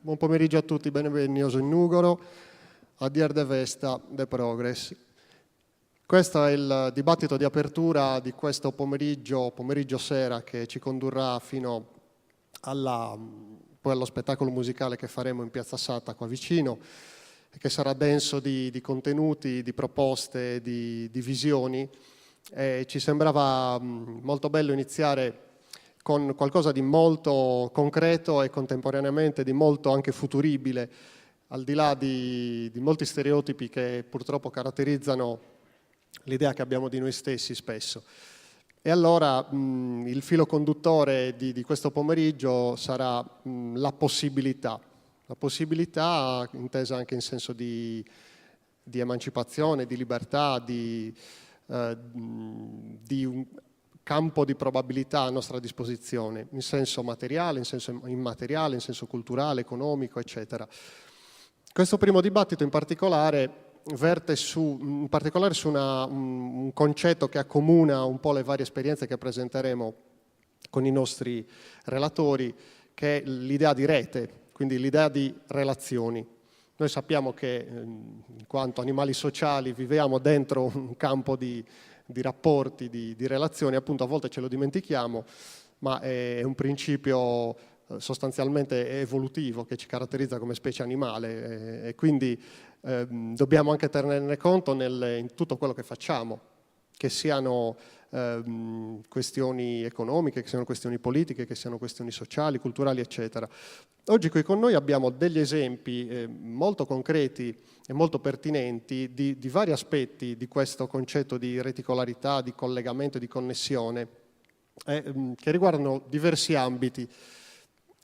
Buon pomeriggio a tutti, benvenuti in Nugoro, a Dier de Vesta de Progress. Questo è il dibattito di apertura di questo pomeriggio sera, che ci condurrà fino poi allo spettacolo musicale che faremo in Piazza Satta qua vicino, che sarà denso di contenuti, di proposte, di visioni. Ci sembrava molto bello iniziare con qualcosa di molto concreto e contemporaneamente di molto anche futuribile, al di là di molti stereotipi che purtroppo caratterizzano l'idea che abbiamo di noi stessi spesso. E allora il filo conduttore di questo pomeriggio sarà la possibilità intesa anche in senso di emancipazione, di libertà, di un campo di probabilità a nostra disposizione, in senso materiale, in senso immateriale, in senso culturale, economico, eccetera. Questo primo dibattito in particolare verte su un concetto che accomuna un po' le varie esperienze che presenteremo con i nostri relatori, che è l'idea di rete, quindi l'idea di relazioni. Noi sappiamo che in quanto animali sociali viviamo dentro un campo di rapporti, di relazioni, appunto a volte ce lo dimentichiamo, ma è un principio sostanzialmente evolutivo che ci caratterizza come specie animale e quindi dobbiamo anche tenerne conto in tutto quello che facciamo, che siano questioni economiche, che siano questioni politiche, che siano questioni sociali, culturali, eccetera. Oggi qui con noi abbiamo degli esempi molto concreti e molto pertinenti di vari aspetti di questo concetto di reticolarità, di collegamento, di connessione, che riguardano diversi ambiti.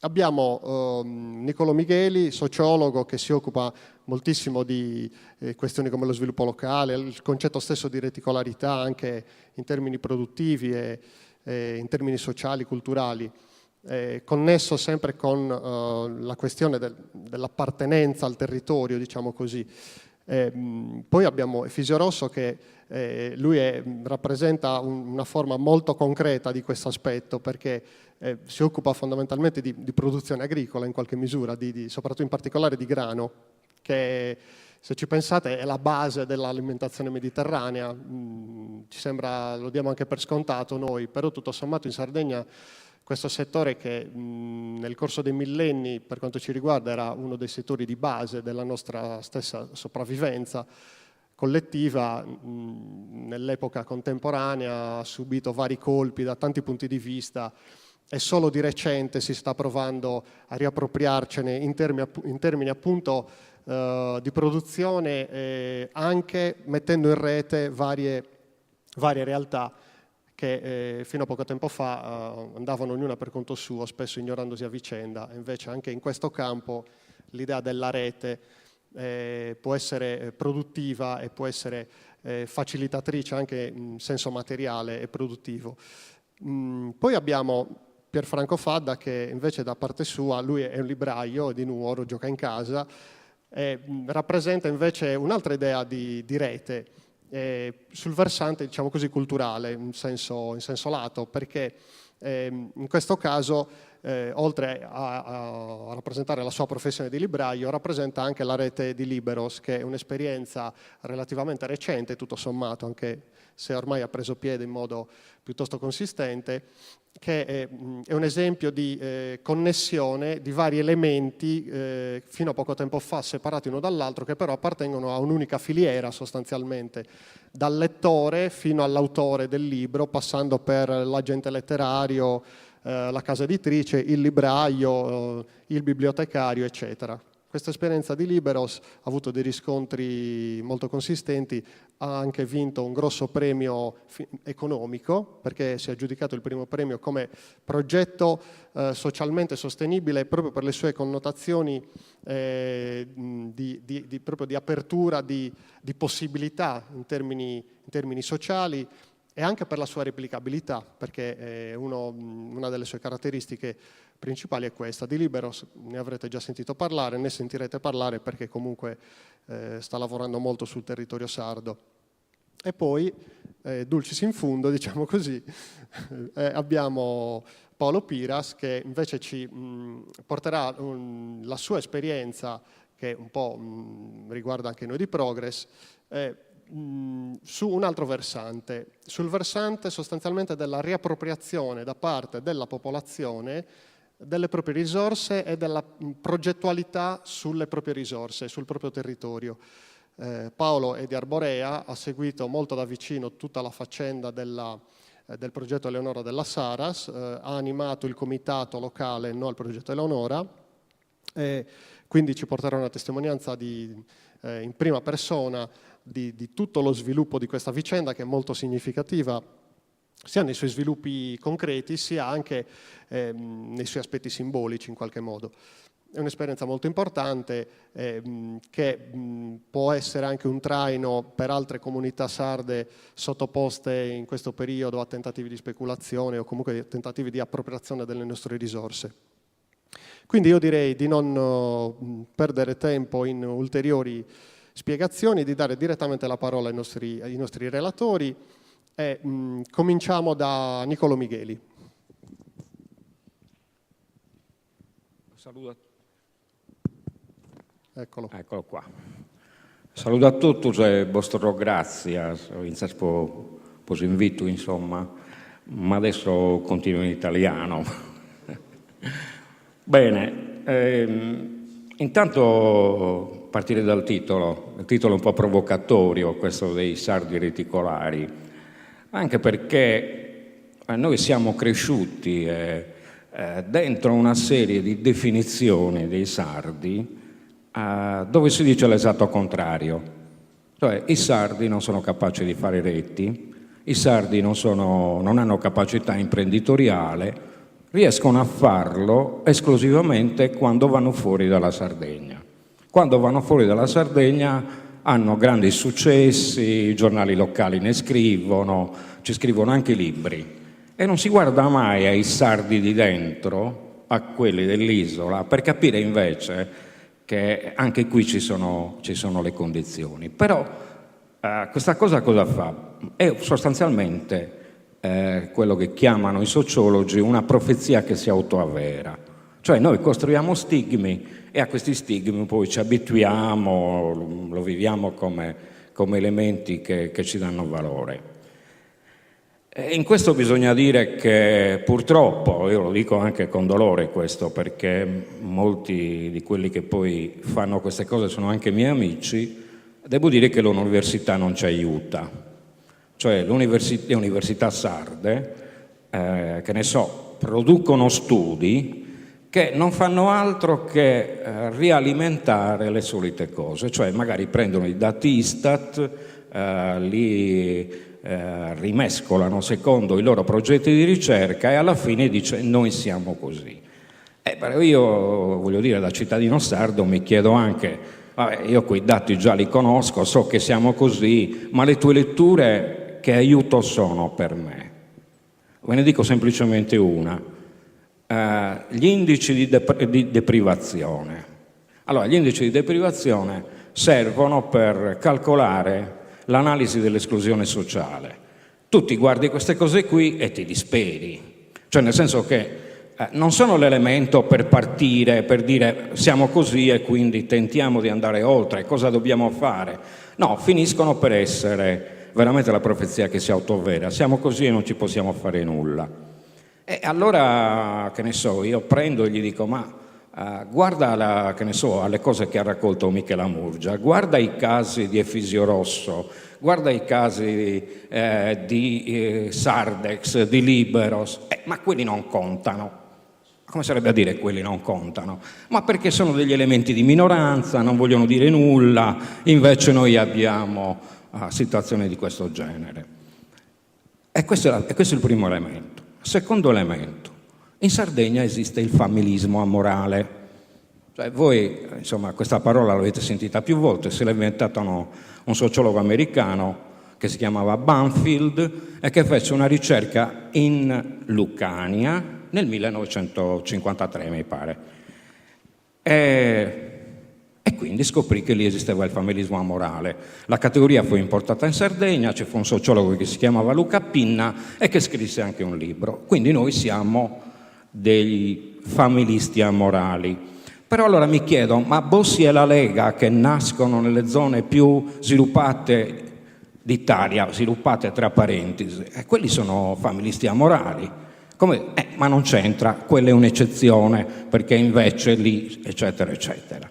Abbiamo Niccolò Migheli, sociologo, che si occupa moltissimo di questioni come lo sviluppo locale, il concetto stesso di reticolarità anche in termini produttivi e in termini sociali, culturali, connesso sempre con la questione dell'appartenenza al territorio, diciamo così. Poi abbiamo Efisio Rosso, che lui rappresenta una forma molto concreta di questo aspetto, perché si occupa fondamentalmente di produzione agricola in qualche misura, soprattutto in particolare di grano, che se ci pensate è la base dell'alimentazione mediterranea. Ci sembra, lo diamo anche per scontato noi, però tutto sommato in Sardegna questo settore, che nel corso dei millenni per quanto ci riguarda era uno dei settori di base della nostra stessa sopravvivenza collettiva, nell'epoca contemporanea ha subito vari colpi da tanti punti di vista e solo di recente si sta provando a riappropriarcene in termini appunto di produzione, anche mettendo in rete varie realtà che fino a poco tempo fa andavano ognuna per conto suo, spesso ignorandosi a vicenda. E invece anche in questo campo l'idea della rete può essere produttiva e può essere facilitatrice anche in senso materiale e produttivo. Poi abbiamo Pierfranco Fadda, che invece da parte sua, lui è un libraio di Nuoro, gioca in casa, rappresenta invece un'altra idea di rete, sul versante, diciamo così, culturale, in senso lato, perché in questo caso, oltre a rappresentare la sua professione di libraio, rappresenta anche la rete di Liberos, che è un'esperienza relativamente recente, tutto sommato, anche se ormai ha preso piede in modo piuttosto consistente, che è un esempio di connessione di vari elementi fino a poco tempo fa separati uno dall'altro, che però appartengono a un'unica filiera sostanzialmente, dal lettore fino all'autore del libro, passando per l'agente letterario, la casa editrice, il libraio, il bibliotecario, eccetera. Questa esperienza di Liberos ha avuto dei riscontri molto consistenti, ha anche vinto un grosso premio economico, perché si è aggiudicato il primo premio come progetto socialmente sostenibile proprio per le sue connotazioni proprio di apertura, di possibilità in termini sociali, e anche per la sua replicabilità, perché una delle sue caratteristiche principali è questa. Di Liberos ne avrete già sentito parlare, ne sentirete parlare, perché comunque sta lavorando molto sul territorio sardo. E poi, dulcis in fundo, diciamo così, abbiamo Paolo Piras, che invece ci porterà la sua esperienza, che un po' riguarda anche noi di Progress, su un altro versante, sul versante sostanzialmente della riappropriazione da parte della popolazione delle proprie risorse e della progettualità sulle proprie risorse, sul proprio territorio. Paolo è di Arborea, ha seguito molto da vicino tutta la faccenda del progetto Eleonora della Saras, ha animato il comitato locale No al progetto Eleonora, quindi ci porterà una testimonianza in prima persona di tutto lo sviluppo di questa vicenda, che è molto significativa sia nei suoi sviluppi concreti sia anche nei suoi aspetti simbolici in qualche modo. È un'esperienza molto importante che può essere anche un traino per altre comunità sarde sottoposte in questo periodo a tentativi di speculazione o comunque tentativi di appropriazione delle nostre risorse. Quindi io direi di non perdere tempo in ulteriori spiegazioni, di dare direttamente la parola ai nostri relatori e cominciamo da Niccolò Migheli. Saluto. Eccolo qua. Saluto a tutti e vostro grazie per l'invito, insomma, ma adesso continuo in italiano. Bene, intanto partire dal titolo. Il titolo è un po' provocatorio, questo dei sardi reticolari, anche perché noi siamo cresciuti dentro una serie di definizioni dei sardi dove si dice l'esatto contrario. Cioè, i sardi non sono capaci di fare reti, i sardi non hanno capacità imprenditoriale, riescono a farlo esclusivamente quando vanno fuori dalla Sardegna. Quando vanno fuori dalla Sardegna hanno grandi successi, i giornali locali ne scrivono, ci scrivono anche libri. E non si guarda mai ai sardi di dentro, a quelli dell'isola, per capire invece che anche qui ci sono le condizioni. Però questa cosa fa? È sostanzialmente quello che chiamano i sociologi una profezia che si autoavvera. Cioè noi costruiamo stigmi e a questi stigmi poi ci abituiamo, lo viviamo come elementi che ci danno valore. E in questo bisogna dire che purtroppo, io lo dico anche con dolore questo, perché molti di quelli che poi fanno queste cose sono anche miei amici, devo dire che l'università non ci aiuta. Cioè le università sarde, che ne so, producono studi che non fanno altro che rialimentare le solite cose, cioè magari prendono i dati Istat, li rimescolano secondo i loro progetti di ricerca e alla fine dice noi siamo così. Però io voglio dire, da cittadino sardo mi chiedo anche, vabbè, io quei dati già li conosco, so che siamo così, ma le tue letture che aiuto sono per me? Ve ne dico semplicemente una. Gli indici di deprivazione. Allora, gli indici di deprivazione servono per calcolare l'analisi dell'esclusione sociale. Tu ti guardi queste cose qui e ti disperi. Cioè, nel senso che non sono l'elemento per partire, per dire siamo così e quindi tentiamo di andare oltre, cosa dobbiamo fare? No, finiscono per essere veramente la profezia che si autoavvera. Siamo così e non ci possiamo fare nulla. E allora, che ne so, io prendo e gli dico, ma guarda, che ne so, alle cose che ha raccolto Michela Murgia, guarda i casi di Efisio Rosso, guarda i casi di Sardex, di Liberos, ma quelli non contano. Come sarebbe a dire quelli non contano? Ma perché sono degli elementi di minoranza, non vogliono dire nulla, invece noi abbiamo situazioni di questo genere. E questo è il primo elemento. Secondo elemento, in Sardegna esiste il familismo amorale. Cioè voi, insomma, questa parola l'avete sentita più volte, se l'ha inventata un sociologo americano che si chiamava Banfield e che fece una ricerca in Lucania nel 1953, mi pare. E quindi scoprì che lì esisteva il familismo amorale. La categoria fu importata in Sardegna, ci fu un sociologo che si chiamava Luca Pinna e che scrisse anche un libro. Quindi noi siamo dei familisti amorali. Però allora mi chiedo, ma Bossi e la Lega, che nascono nelle zone più sviluppate d'Italia, sviluppate tra parentesi, quelli sono familisti amorali. Ma non c'entra, quella è un'eccezione, perché invece lì, eccetera, eccetera.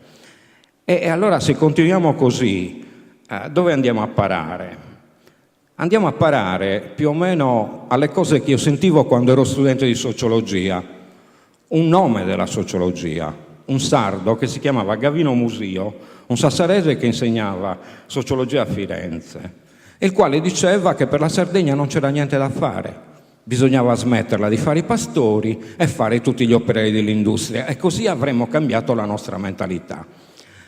E allora se continuiamo così, dove andiamo a parare? Andiamo a parare più o meno alle cose che io sentivo quando ero studente di sociologia. Un nome della sociologia, un sardo che si chiamava Gavino Musio, un sassarese che insegnava sociologia a Firenze, il quale diceva che per la Sardegna non c'era niente da fare, bisognava smetterla di fare i pastori e fare tutti gli operai dell'industria, e così avremmo cambiato la nostra mentalità.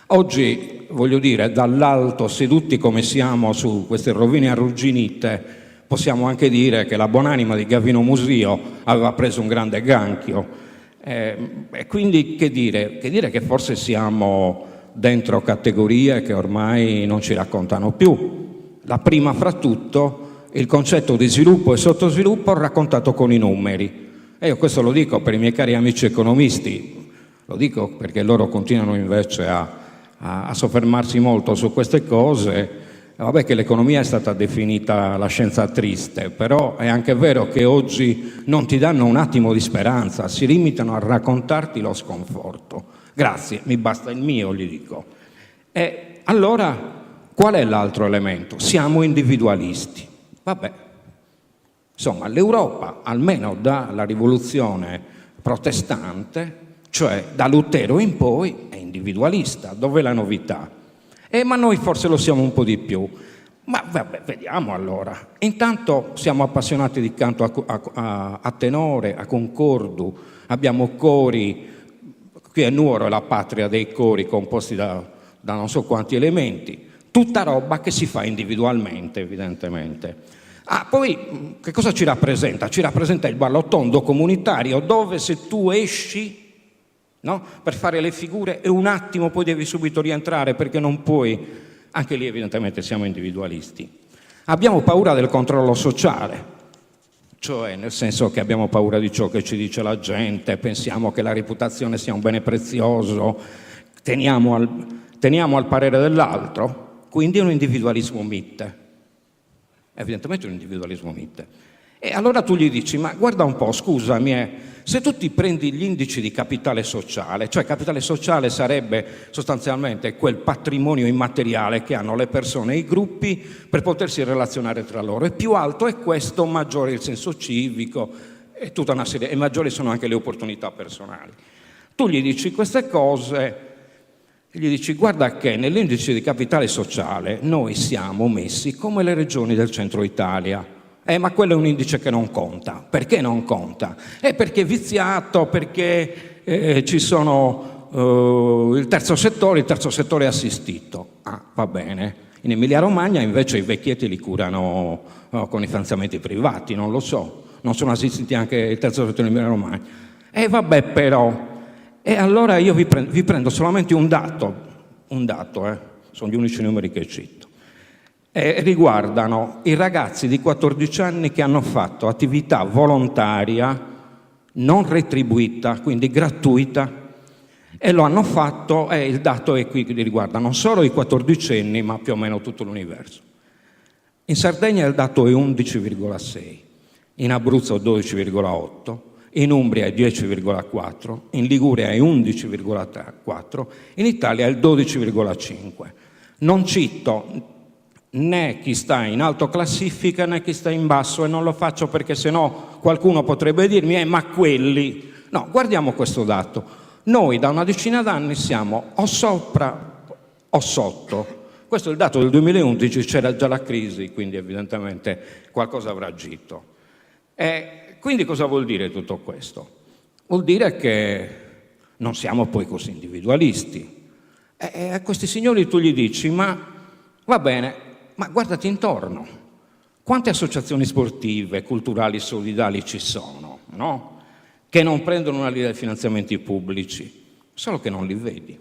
Oggi, voglio dire, dall'alto, seduti come siamo su queste rovine arrugginite, possiamo anche dire che la buonanima di Gavino Musio aveva preso un grande granchio. E quindi che dire? Che dire che forse siamo dentro categorie che ormai non ci raccontano più. La prima fra tutto, il concetto di sviluppo e sottosviluppo raccontato con i numeri. E io questo lo dico per i miei cari amici economisti, lo dico perché loro continuano invece a soffermarsi molto su queste cose. Vabbè, che l'economia è stata definita la scienza triste, però è anche vero che oggi non ti danno un attimo di speranza, si limitano a raccontarti lo sconforto. Grazie, mi basta il mio, gli dico. E allora, qual è l'altro elemento? Siamo individualisti. Vabbè, insomma, l'Europa, almeno dalla rivoluzione protestante, cioè da Lutero in poi, è individualista. Dov'è la novità? Ma noi forse lo siamo un po' di più. Ma vabbè, vediamo allora. Intanto siamo appassionati di canto a tenore, a concordo, abbiamo cori, qui a Nuoro è la patria dei cori composti da non so quanti elementi, tutta roba che si fa individualmente, evidentemente. Poi che cosa ci rappresenta? Ci rappresenta il ballotondo comunitario, dove se tu esci, no, per fare le figure e un attimo poi devi subito rientrare perché non puoi, anche lì evidentemente siamo individualisti. Abbiamo paura del controllo sociale, cioè nel senso che abbiamo paura di ciò che ci dice la gente, pensiamo che la reputazione sia un bene prezioso, teniamo al parere dell'altro, quindi è un individualismo mite, evidentemente è un individualismo mite. E allora tu gli dici, ma guarda un po', scusami, se tu ti prendi gli indici di capitale sociale, cioè capitale sociale sarebbe sostanzialmente quel patrimonio immateriale che hanno le persone e i gruppi per potersi relazionare tra loro, e più alto è questo, maggiore il senso civico e tutta una serie, e maggiori sono anche le opportunità personali. Tu gli dici queste cose, gli dici guarda che nell'indice di capitale sociale noi siamo messi come le regioni del centro Italia. Ma quello è un indice che non conta. Perché non conta? Perché è viziato, perché ci sono il terzo settore è assistito. Va bene. In Emilia-Romagna invece i vecchietti li curano con i finanziamenti privati, non lo so. Non sono assistiti anche il terzo settore in Emilia-Romagna. Vabbè però. E allora io vi prendo solamente un dato, sono gli unici numeri che cito. Riguardano i ragazzi di 14 anni che hanno fatto attività volontaria non retribuita, quindi gratuita, e lo hanno fatto, il dato è qui che riguarda non solo i 14enni, ma più o meno tutto l'universo. In Sardegna il dato è 11,6, in Abruzzo 12,8, in Umbria è 10,4, in Liguria è 11,4, in Italia è il 12,5. Non cito né chi sta in alto classifica né chi sta in basso, e non lo faccio perché sennò qualcuno potrebbe dirmi ma quelli... No, guardiamo questo dato. Noi da una decina d'anni siamo o sopra o sotto. Questo è il dato del 2011, c'era già la crisi, quindi evidentemente qualcosa avrà agito. Quindi cosa vuol dire tutto questo? Vuol dire che non siamo poi così individualisti. A questi signori tu gli dici ma va bene, ma guardati intorno, quante associazioni sportive, culturali, solidali ci sono, no? Che non prendono una linea di finanziamenti pubblici, solo che non li vedi,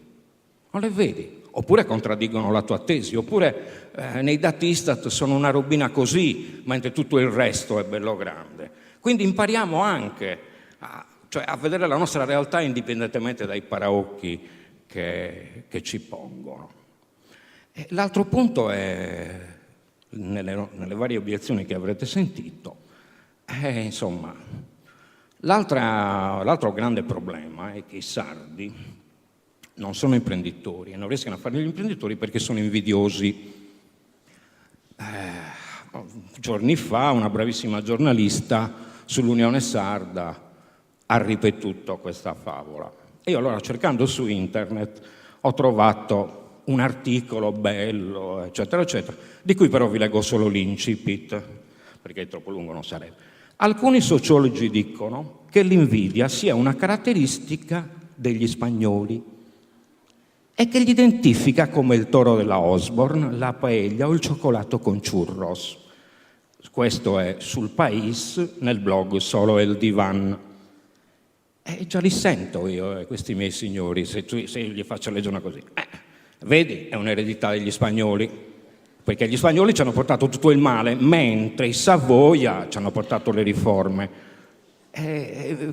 non le vedi, oppure contraddicono la tua tesi, oppure nei dati Istat sono una robina così, mentre tutto il resto è bello grande. Quindi impariamo anche cioè a vedere la nostra realtà indipendentemente dai paraocchi che ci pongono. E l'altro punto è, nelle varie obiezioni che avrete sentito, insomma, l'altro grande problema è che i sardi non sono imprenditori e non riescono a fare gli imprenditori perché sono invidiosi. Giorni fa una bravissima giornalista sull'Unione Sarda ha ripetuto questa favola. E io allora, cercando su internet, ho trovato un articolo bello, eccetera, eccetera, di cui però vi leggo solo l'incipit, perché troppo lungo non sarebbe. Alcuni sociologi dicono che l'invidia sia una caratteristica degli spagnoli e che li identifica come il toro della Osborne, la paella o il cioccolato con churros. Questo è sul País, nel blog Solo el Diván. Già li sento io, questi miei signori, se gli faccio leggere una così. Vedi, è un'eredità degli spagnoli, perché gli spagnoli ci hanno portato tutto il male, mentre i Savoia ci hanno portato le riforme.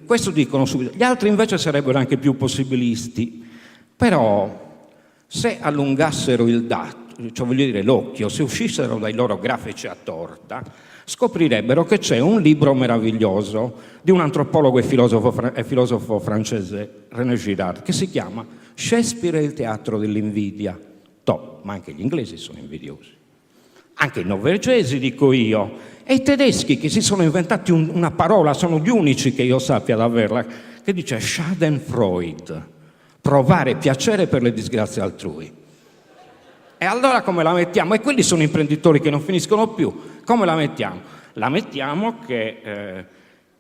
Questo dicono subito. Gli altri invece sarebbero anche più possibilisti. Però, se allungassero il dato, cioè voglio dire l'occhio, se uscissero dai loro grafici a torta, scoprirebbero che c'è un libro meraviglioso di un antropologo e filosofo francese, René Girard, che si chiama Shakespeare e il teatro dell'invidia. Ma anche gli inglesi sono invidiosi, anche i norvegesi, dico io, e i tedeschi che si sono inventati una parola, sono gli unici che io sappia ad averla, che dice Schadenfreude, provare piacere per le disgrazie altrui. E allora come la mettiamo? E quelli sono imprenditori che non finiscono più. Come la mettiamo? La mettiamo che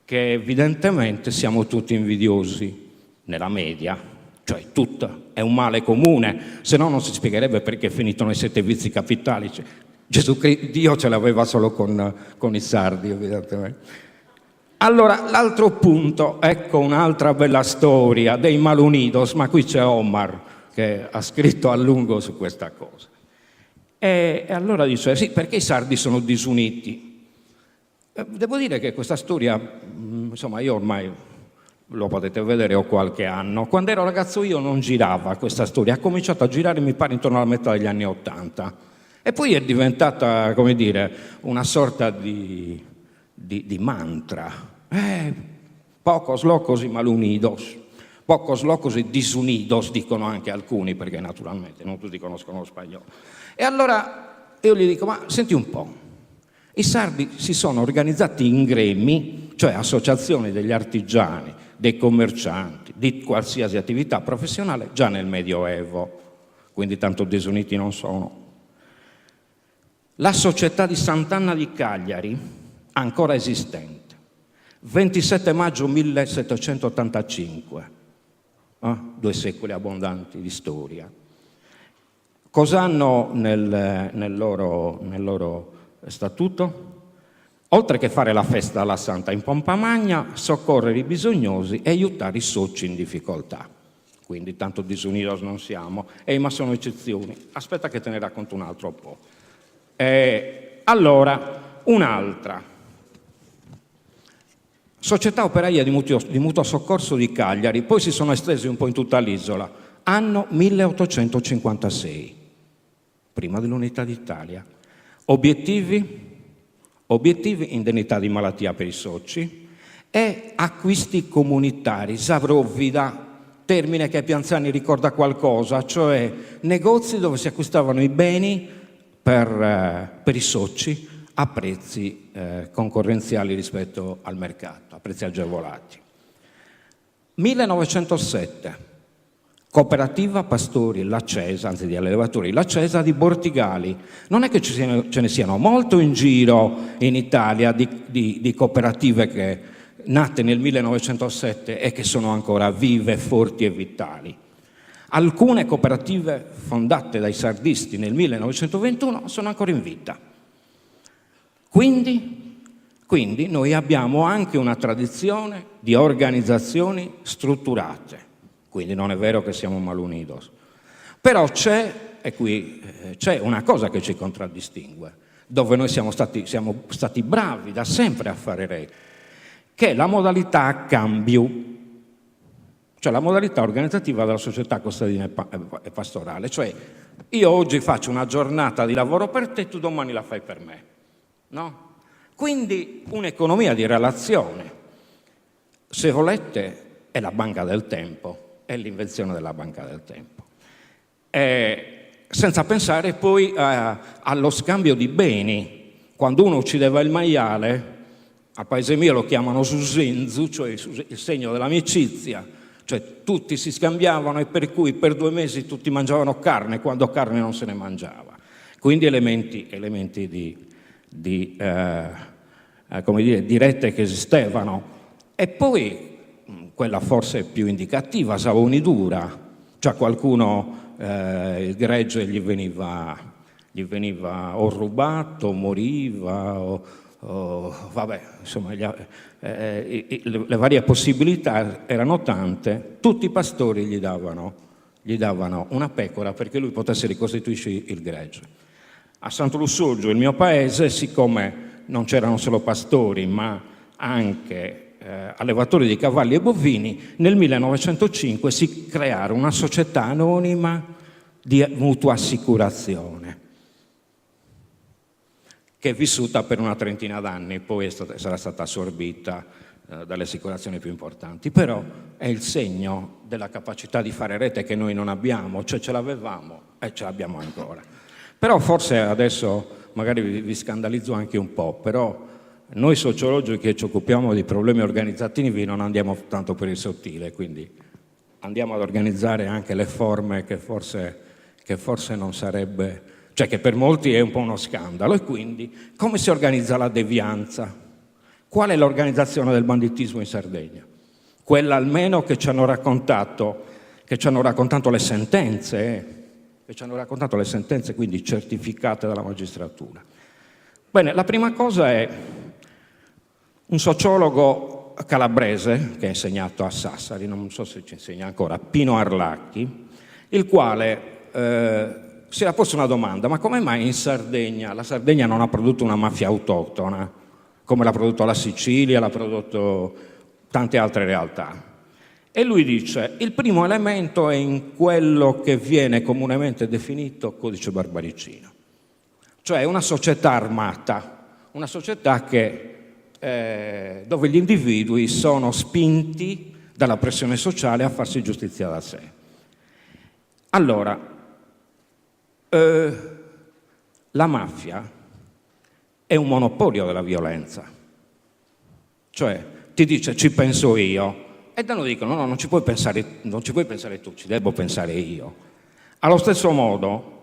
evidentemente siamo tutti invidiosi nella media, cioè tutto è un male comune, se no non si spiegherebbe perché è finito nei 7 vizi capitali. Cioè, Dio ce l'aveva solo con i sardi, evidentemente. Allora, l'altro punto, ecco un'altra bella storia dei Malunidos, ma qui c'è Omar che ha scritto a lungo su questa cosa. E allora dice, sì, perché i sardi sono disuniti? Devo dire che questa storia, insomma, io ormai, lo potete vedere, ho qualche anno. Quando ero ragazzo io non girava questa storia, ha cominciato a girare, mi pare, intorno alla metà degli anni '80. E poi è diventata, come dire, una sorta di mantra. Pocos locos y malunidos, pocos locos y disunidos, dicono anche alcuni, perché naturalmente non tutti conoscono lo spagnolo. E allora io gli dico, ma senti un po', i sardi si sono organizzati in gremi, cioè associazioni degli artigiani, dei commercianti, di qualsiasi attività professionale, già nel Medioevo, quindi tanto disuniti non sono. La società di Sant'Anna di Cagliari, ancora esistente, 27 maggio 1785, 2 secoli abbondanti di storia. Cosa hanno nel loro statuto? Oltre che fare la festa alla Santa in pompa magna, soccorrere i bisognosi e aiutare i soci in difficoltà. Quindi tanto disunidos non siamo, ma sono eccezioni. Aspetta che te ne racconto un altro po'. Allora, un'altra. Società operaia di mutuo soccorso di Cagliari, poi si sono estesi un po' in tutta l'isola. Anno 1856, prima dell'Unità d'Italia. Obiettivi, indennità di malattia per i soci e acquisti comunitari, Savrovvida, termine che a Pianzani ricorda qualcosa, cioè negozi dove si acquistavano i beni per i soci a prezzi concorrenziali rispetto al mercato, a prezzi agevolati. 1907, cooperativa pastori La Cesa, anzi di allevatori La Cesa di Bortigali. Non è che ce ne siano molto in giro in Italia di cooperative che nate nel 1907 e che sono ancora vive, forti e vitali. Alcune cooperative fondate dai sardisti nel 1921 sono ancora in vita. Quindi noi abbiamo anche una tradizione di organizzazioni strutturate. Quindi non è vero che siamo malunidos. Però c'è una cosa che ci contraddistingue, dove noi siamo stati bravi da sempre a fare regole, che è la modalità a cambio. cioè la modalità organizzativa della società contadina e pastorale, cioè io oggi faccio una giornata di lavoro per te, tu domani la fai per me, no? Quindi un'economia di relazione, se volete, è la banca del tempo, è l'invenzione della banca del tempo. Senza pensare poi allo scambio di beni. Quando uno uccideva il maiale, a paese mio lo chiamano susenzu, cioè il segno dell'amicizia, cioè tutti si scambiavano e per cui per 2 mesi tutti mangiavano carne quando carne non se ne mangiava. Quindi elementi come dire, dirette che esistevano. E poi quella forse più indicativa, Savonidura, cioè qualcuno il gregge gli veniva o rubato, moriva, vabbè, insomma, le varie possibilità erano tante. Tutti i pastori gli davano una pecora perché lui potesse ricostituirsi il gregge. A Santo Lussurgio, il mio paese, siccome non c'erano solo pastori ma anche allevatori di cavalli e bovini, nel 1905 si crearono una società anonima di mutua assicurazione che è vissuta per una 30 d'anni, poi sarà stata assorbita dalle assicurazioni più importanti, però è il segno della capacità di fare rete che noi non abbiamo, cioè ce l'avevamo e ce l'abbiamo ancora. Però forse adesso magari vi scandalizzo anche un po', però noi sociologi che ci occupiamo di problemi organizzativi non andiamo tanto per il sottile, quindi andiamo ad organizzare anche le forme che forse non sarebbe, cioè che per molti è un po' uno scandalo. E quindi come si organizza la devianza? Qual è l'organizzazione del banditismo in Sardegna? Quella almeno che ci hanno raccontato le sentenze, quindi certificate dalla magistratura. Bene, la prima cosa è un sociologo calabrese che ha insegnato a Sassari, non so se ci insegna ancora, Pino Arlacchi, il quale si era posto una domanda: ma come mai in Sardegna la Sardegna non ha prodotto una mafia autoctona come l'ha prodotto la Sicilia, l'ha prodotto tante altre realtà? E lui dice: il primo elemento è in quello che viene comunemente definito codice barbaricino, cioè una società armata, una società dove gli individui sono spinti dalla pressione sociale a farsi giustizia da sé. Allora, la mafia è un monopolio della violenza, cioè ti dice ci penso io, e danno dicono no, non ci puoi pensare tu, ci devo pensare io. Allo stesso modo,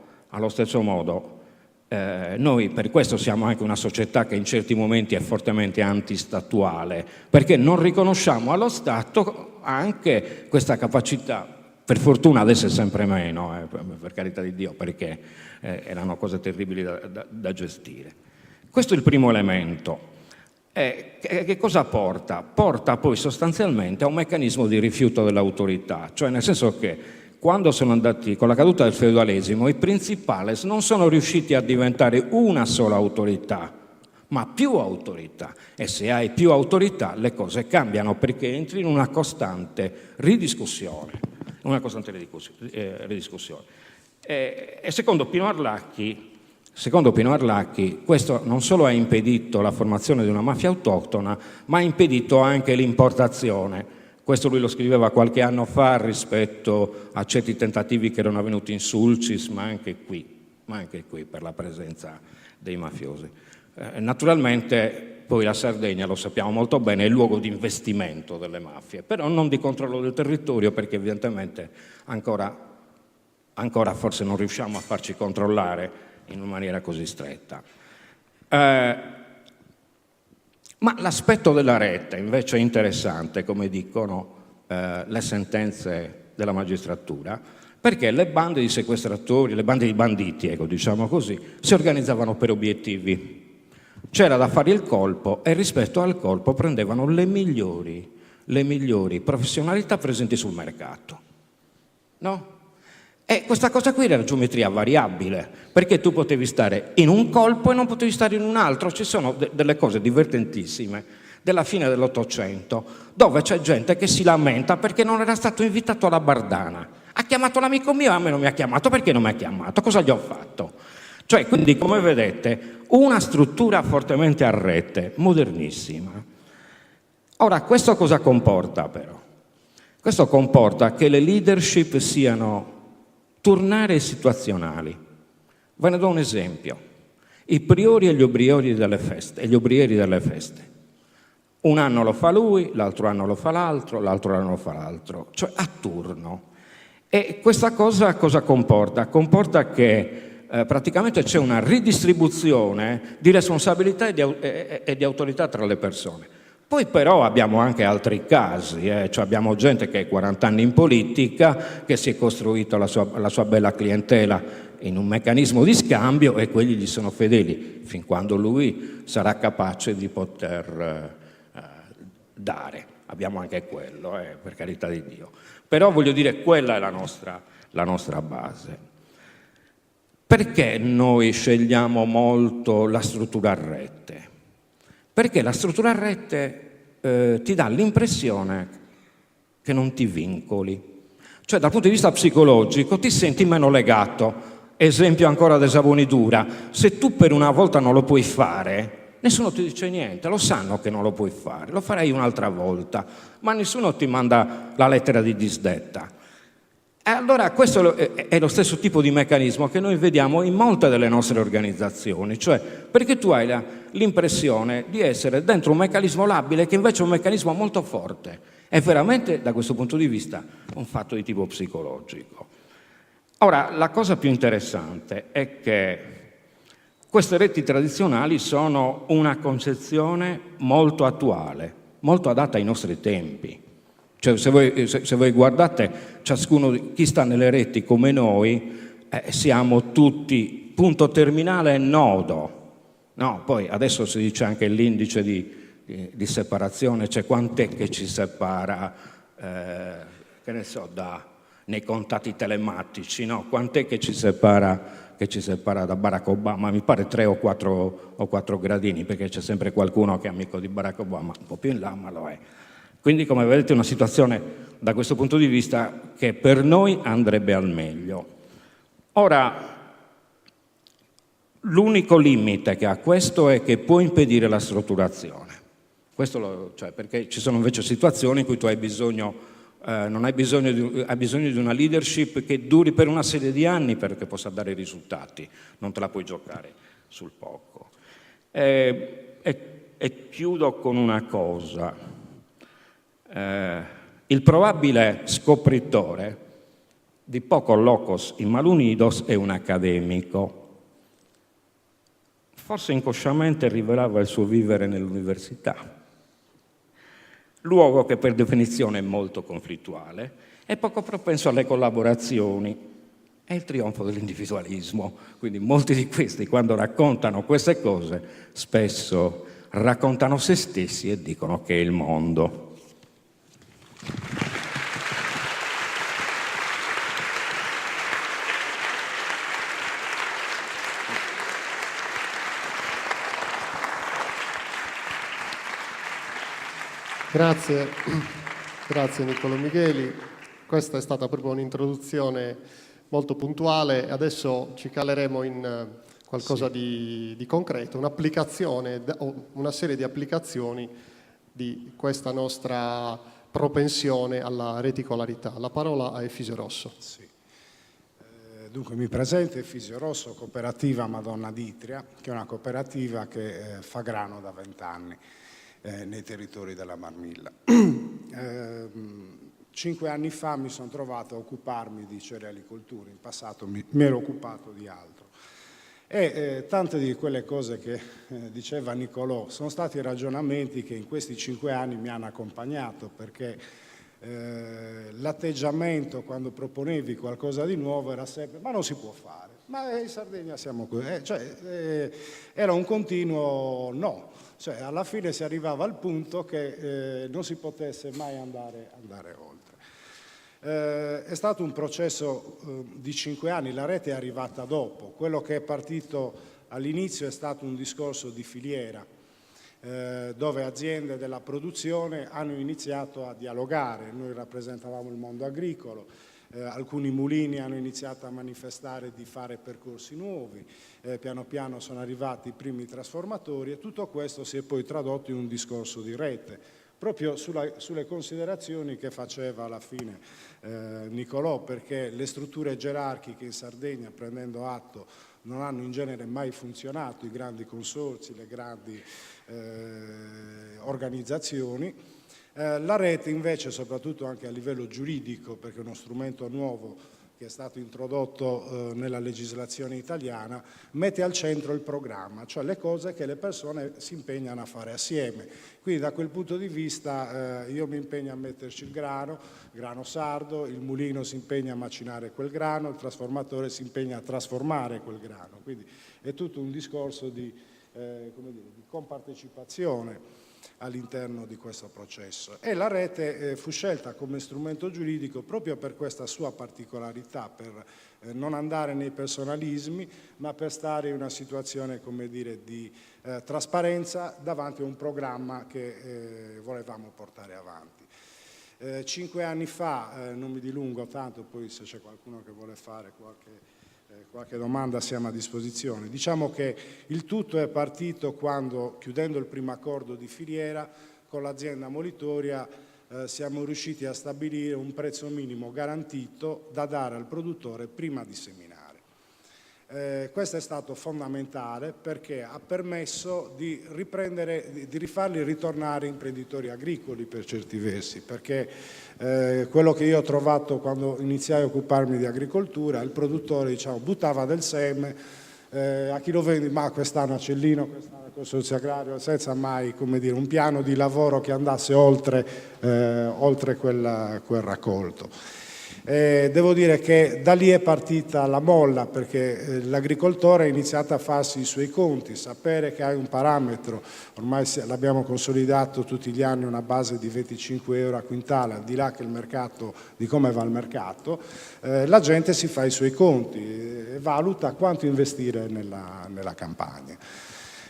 noi per questo siamo anche una società che in certi momenti è fortemente antistatuale, perché non riconosciamo allo Stato anche questa capacità, per fortuna adesso è sempre meno, per carità di Dio, perché erano cose terribili da gestire. Questo è il primo elemento. Che cosa porta? Porta poi sostanzialmente a un meccanismo di rifiuto dell'autorità, cioè nel senso che quando sono andati con la caduta del feudalesimo, i principales non sono riusciti a diventare una sola autorità, ma più autorità. E se hai più autorità le cose cambiano, perché entri in una costante ridiscussione. E secondo Pino Arlacchi, questo non solo ha impedito la formazione di una mafia autoctona, ma ha impedito anche l'importazione. Questo lui lo scriveva qualche anno fa rispetto a certi tentativi che erano avvenuti in Sulcis, ma anche qui per la presenza dei mafiosi. Naturalmente poi la Sardegna, lo sappiamo molto bene, è il luogo di investimento delle mafie, però non di controllo del territorio, perché evidentemente ancora forse non riusciamo a farci controllare in maniera così stretta. Ma l'aspetto della rete invece è interessante, come dicono le sentenze della magistratura, perché le bande di sequestratori, le bande di banditi, diciamo così, si organizzavano per obiettivi. C'era da fare il colpo e rispetto al colpo prendevano le migliori professionalità presenti sul mercato, no? E questa cosa qui era geometria variabile, perché tu potevi stare in un colpo e non potevi stare in un altro. Ci sono delle cose divertentissime della fine dell'Ottocento, dove c'è gente che si lamenta perché non era stato invitato alla Bardana. Ha chiamato l'amico mio, a me non mi ha chiamato. Perché non mi ha chiamato? Cosa gli ho fatto? Cioè, quindi, come vedete, una struttura fortemente a rete, modernissima. Ora, questo cosa comporta però? Questo comporta che le leadership siano turnare situazionali. Ve ne do un esempio. I priori e gli obrieri delle feste. Un anno lo fa lui, l'altro anno lo fa l'altro anno lo fa l'altro, cioè a turno. E questa cosa comporta? Comporta che praticamente c'è una ridistribuzione di responsabilità e di autorità tra le persone. Poi però abbiamo anche altri casi, cioè abbiamo gente che ha 40 anni in politica, che si è costruita la sua bella clientela in un meccanismo di scambio e quelli gli sono fedeli fin quando lui sarà capace di poter dare. Abbiamo anche quello, per carità di Dio. Però voglio dire, quella è la nostra base. Perché noi scegliamo molto la struttura a rete? Perché la struttura a rete ti dà l'impressione che non ti vincoli. Cioè, dal punto di vista psicologico, ti senti meno legato. Esempio ancora di Savonidura. Se tu per una volta non lo puoi fare, nessuno ti dice niente, lo sanno che non lo puoi fare, lo farai un'altra volta, ma nessuno ti manda la lettera di disdetta. E allora questo è lo stesso tipo di meccanismo che noi vediamo in molte delle nostre organizzazioni, cioè perché tu hai l'impressione di essere dentro un meccanismo labile che invece è un meccanismo molto forte. È veramente, da questo punto di vista, un fatto di tipo psicologico. Ora, la cosa più interessante è che queste reti tradizionali sono una concezione molto attuale, molto adatta ai nostri tempi. Cioè, se voi guardate, chi sta nelle reti come noi, siamo tutti punto terminale e nodo. No, poi adesso si dice anche l'indice di separazione, cioè quant'è che ci separa, che ne so, nei contatti telematici, no? Quant'è che ci separa da Barack Obama? Mi pare 3 o 4 gradini, perché c'è sempre qualcuno che è amico di Barack Obama, un po' più in là, ma lo è. Quindi, come vedete, è una situazione da questo punto di vista che per noi andrebbe al meglio. Ora, l'unico limite che ha questo è che può impedire la strutturazione. Cioè, perché ci sono invece situazioni in cui tu hai bisogno hai bisogno di una leadership che duri per una serie di anni perché possa dare risultati, non te la puoi giocare sul poco. E chiudo con una cosa. Il probabile scopritore di Pocos Locos y Mal Unidos è un accademico. Forse inconsciamente rivelava il suo vivere nell'università. Luogo che per definizione è molto conflittuale e poco propenso alle collaborazioni. È il trionfo dell'individualismo. Quindi molti di questi, quando raccontano queste cose, spesso raccontano se stessi e dicono che è il mondo. Grazie Niccolò Micheli. Questa è stata proprio un'introduzione molto puntuale. Adesso ci caleremo in qualcosa di concreto, un'applicazione, una serie di applicazioni di questa nostra propensione alla reticolarità. La parola a Efisio Rosso. Sì. Dunque mi presento Efisio Rosso, cooperativa Madonna d'Itria, che è una cooperativa che fa grano da 20 anni. Nei territori della Marmilla. 5 anni fa mi sono trovato a occuparmi di cerealicoltura, in passato mi ero occupato di altro. E tante di quelle cose che diceva Niccolò sono stati ragionamenti che in questi 5 anni mi hanno accompagnato, perché l'atteggiamento quando proponevi qualcosa di nuovo era sempre ma non si può fare, ma in Sardegna siamo così, era un continuo no. Cioè, alla fine si arrivava al punto che non si potesse mai andare oltre. È stato un processo di 5 anni, la rete è arrivata dopo. Quello che è partito all'inizio è stato un discorso di filiera. dove aziende della produzione hanno iniziato a dialogare. Noi rappresentavamo il mondo agricolo, alcuni mulini hanno iniziato a manifestare di fare percorsi nuovi, piano piano sono arrivati i primi trasformatori e tutto questo si è poi tradotto in un discorso di rete, proprio sulle considerazioni che faceva alla fine Nicolò, perché le strutture gerarchiche in Sardegna, prendendo atto, non hanno in genere mai funzionato, i grandi consorzi, le grandi organizzazioni. La rete invece, soprattutto anche a livello giuridico, perché è uno strumento nuovo che è stato introdotto nella legislazione italiana, mette al centro il programma, cioè le cose che le persone si impegnano a fare assieme. Quindi da quel punto di vista io mi impegno a metterci il grano sardo, il mulino si impegna a macinare quel grano, il trasformatore si impegna a trasformare quel grano. Quindi è tutto un discorso di compartecipazione all'interno di questo processo. E la rete fu scelta come strumento giuridico proprio per questa sua particolarità, per non andare nei personalismi, ma per stare in una situazione, come dire, di trasparenza davanti a un programma che volevamo portare avanti. 5 anni fa, non mi dilungo tanto, poi se c'è qualcuno che vuole fare qualche domanda siamo a disposizione. Diciamo che il tutto è partito quando, chiudendo il primo accordo di filiera, con l'azienda molitoria siamo riusciti a stabilire un prezzo minimo garantito da dare al produttore prima di seminare. Questo è stato fondamentale perché ha permesso di rifarli ritornare imprenditori agricoli per certi versi, perché quello che io ho trovato quando iniziai a occuparmi di agricoltura, il produttore, diciamo, buttava del seme, a chi lo vendi? Ma quest'anno a Cellino, quest'anno al Consorzio Agrario, senza mai, come dire, un piano di lavoro che andasse oltre quel raccolto. Devo dire che da lì è partita la molla, perché l'agricoltore ha iniziato a farsi i suoi conti, sapere che hai un parametro, ormai l'abbiamo consolidato tutti gli anni, una base di 25 euro a quintale, al di là che il mercato, di come va il mercato, la gente si fa i suoi conti e valuta quanto investire nella campagna.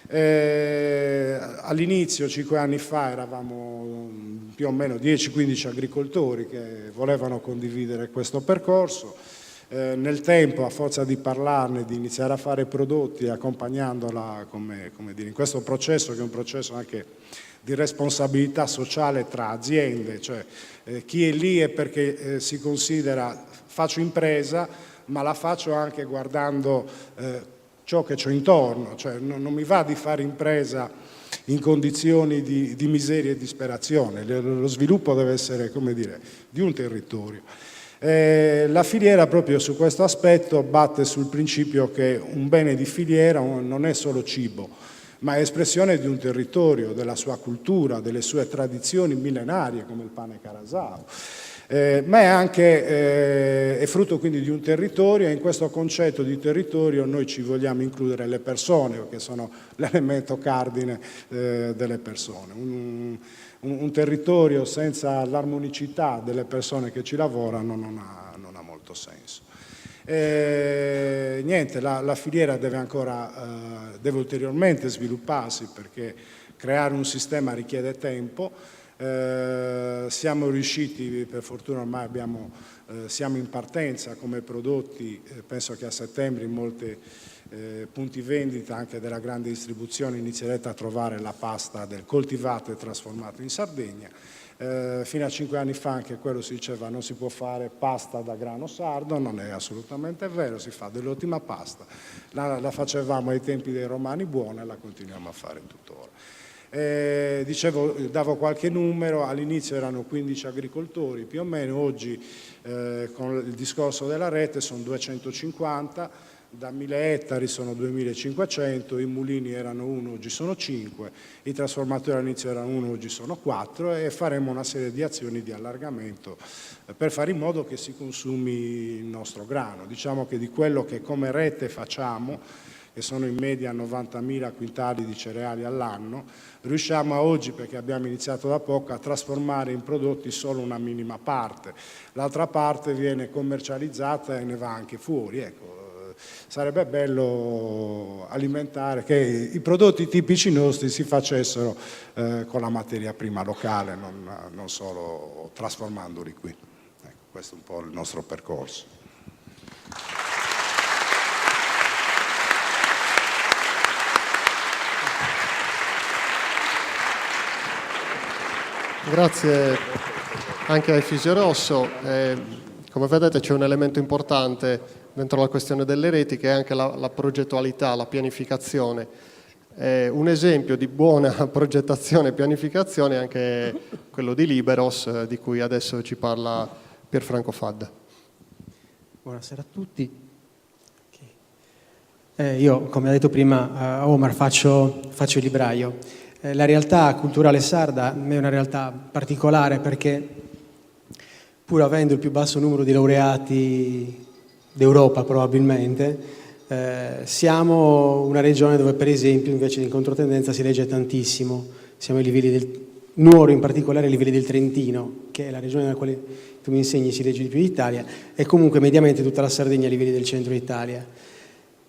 All'inizio, 5 anni fa, eravamo più o meno 10-15 agricoltori che volevano condividere questo percorso. Nel tempo, a forza di parlarne, di iniziare a fare prodotti, accompagnandola come dire, in questo processo, che è un processo anche di responsabilità sociale tra aziende, cioè chi è lì è perché si considera faccio impresa, ma la faccio anche guardando ciò che c'ho intorno, cioè non mi va di fare impresa in condizioni di miseria e disperazione, lo sviluppo deve essere, come dire, di un territorio. La filiera proprio su questo aspetto batte sul principio che un bene di filiera non è solo cibo, ma è espressione di un territorio, della sua cultura, delle sue tradizioni millenarie come il pane carasau. Ma è anche è frutto quindi di un territorio, e in questo concetto di territorio noi ci vogliamo includere le persone, che sono l'elemento cardine delle persone. Un territorio senza l'armonicità delle persone che ci lavorano non ha molto senso. Niente, la filiera deve ulteriormente svilupparsi, perché creare un sistema richiede tempo. Siamo riusciti, per fortuna ormai siamo in partenza come prodotti, penso che a settembre in molti punti vendita anche della grande distribuzione inizierete a trovare la pasta del coltivato e trasformato in Sardegna. Fino a 5 anni fa anche quello si diceva non si può fare pasta da grano sardo, non è assolutamente vero, si fa dell'ottima pasta, la facevamo ai tempi dei romani buona e la continuiamo a fare tuttora. Dicevo, davo qualche numero, all'inizio erano 15 agricoltori più o meno, oggi con il discorso della rete sono 250, da 1000 ettari sono 2500, i mulini erano 1, oggi sono 5, i trasformatori all'inizio erano 1, oggi sono 4 e faremo una serie di azioni di allargamento per fare in modo che si consumi il nostro grano. Diciamo che di quello che come rete facciamo, che sono in media 90.000 quintali di cereali all'anno, riusciamo a oggi, perché abbiamo iniziato da poco, a trasformare in prodotti solo una minima parte. L'altra parte viene commercializzata e ne va anche fuori. Ecco, sarebbe bello alimentare, che i prodotti tipici nostri si facessero con la materia prima locale, non solo trasformandoli qui. Ecco, questo è un po' il nostro percorso. Grazie anche a Efisio Rosso. Come vedete c'è un elemento importante dentro la questione delle reti che è anche la progettualità, la pianificazione. Un esempio di buona progettazione e pianificazione è anche quello di Liberos, di cui adesso ci parla Pierfranco Fadda. Buonasera a tutti. Io, come ha detto prima Omar, faccio il libraio. La realtà culturale sarda è una realtà particolare perché, pur avendo il più basso numero di laureati d'Europa probabilmente, siamo una regione dove, per esempio, invece di in controtendenza si legge tantissimo. Siamo ai livelli del Nuoro, in particolare ai livelli del Trentino, che è la regione nella quale tu mi insegni si legge di più d'Italia, e comunque mediamente tutta la Sardegna ai livelli del centro Italia.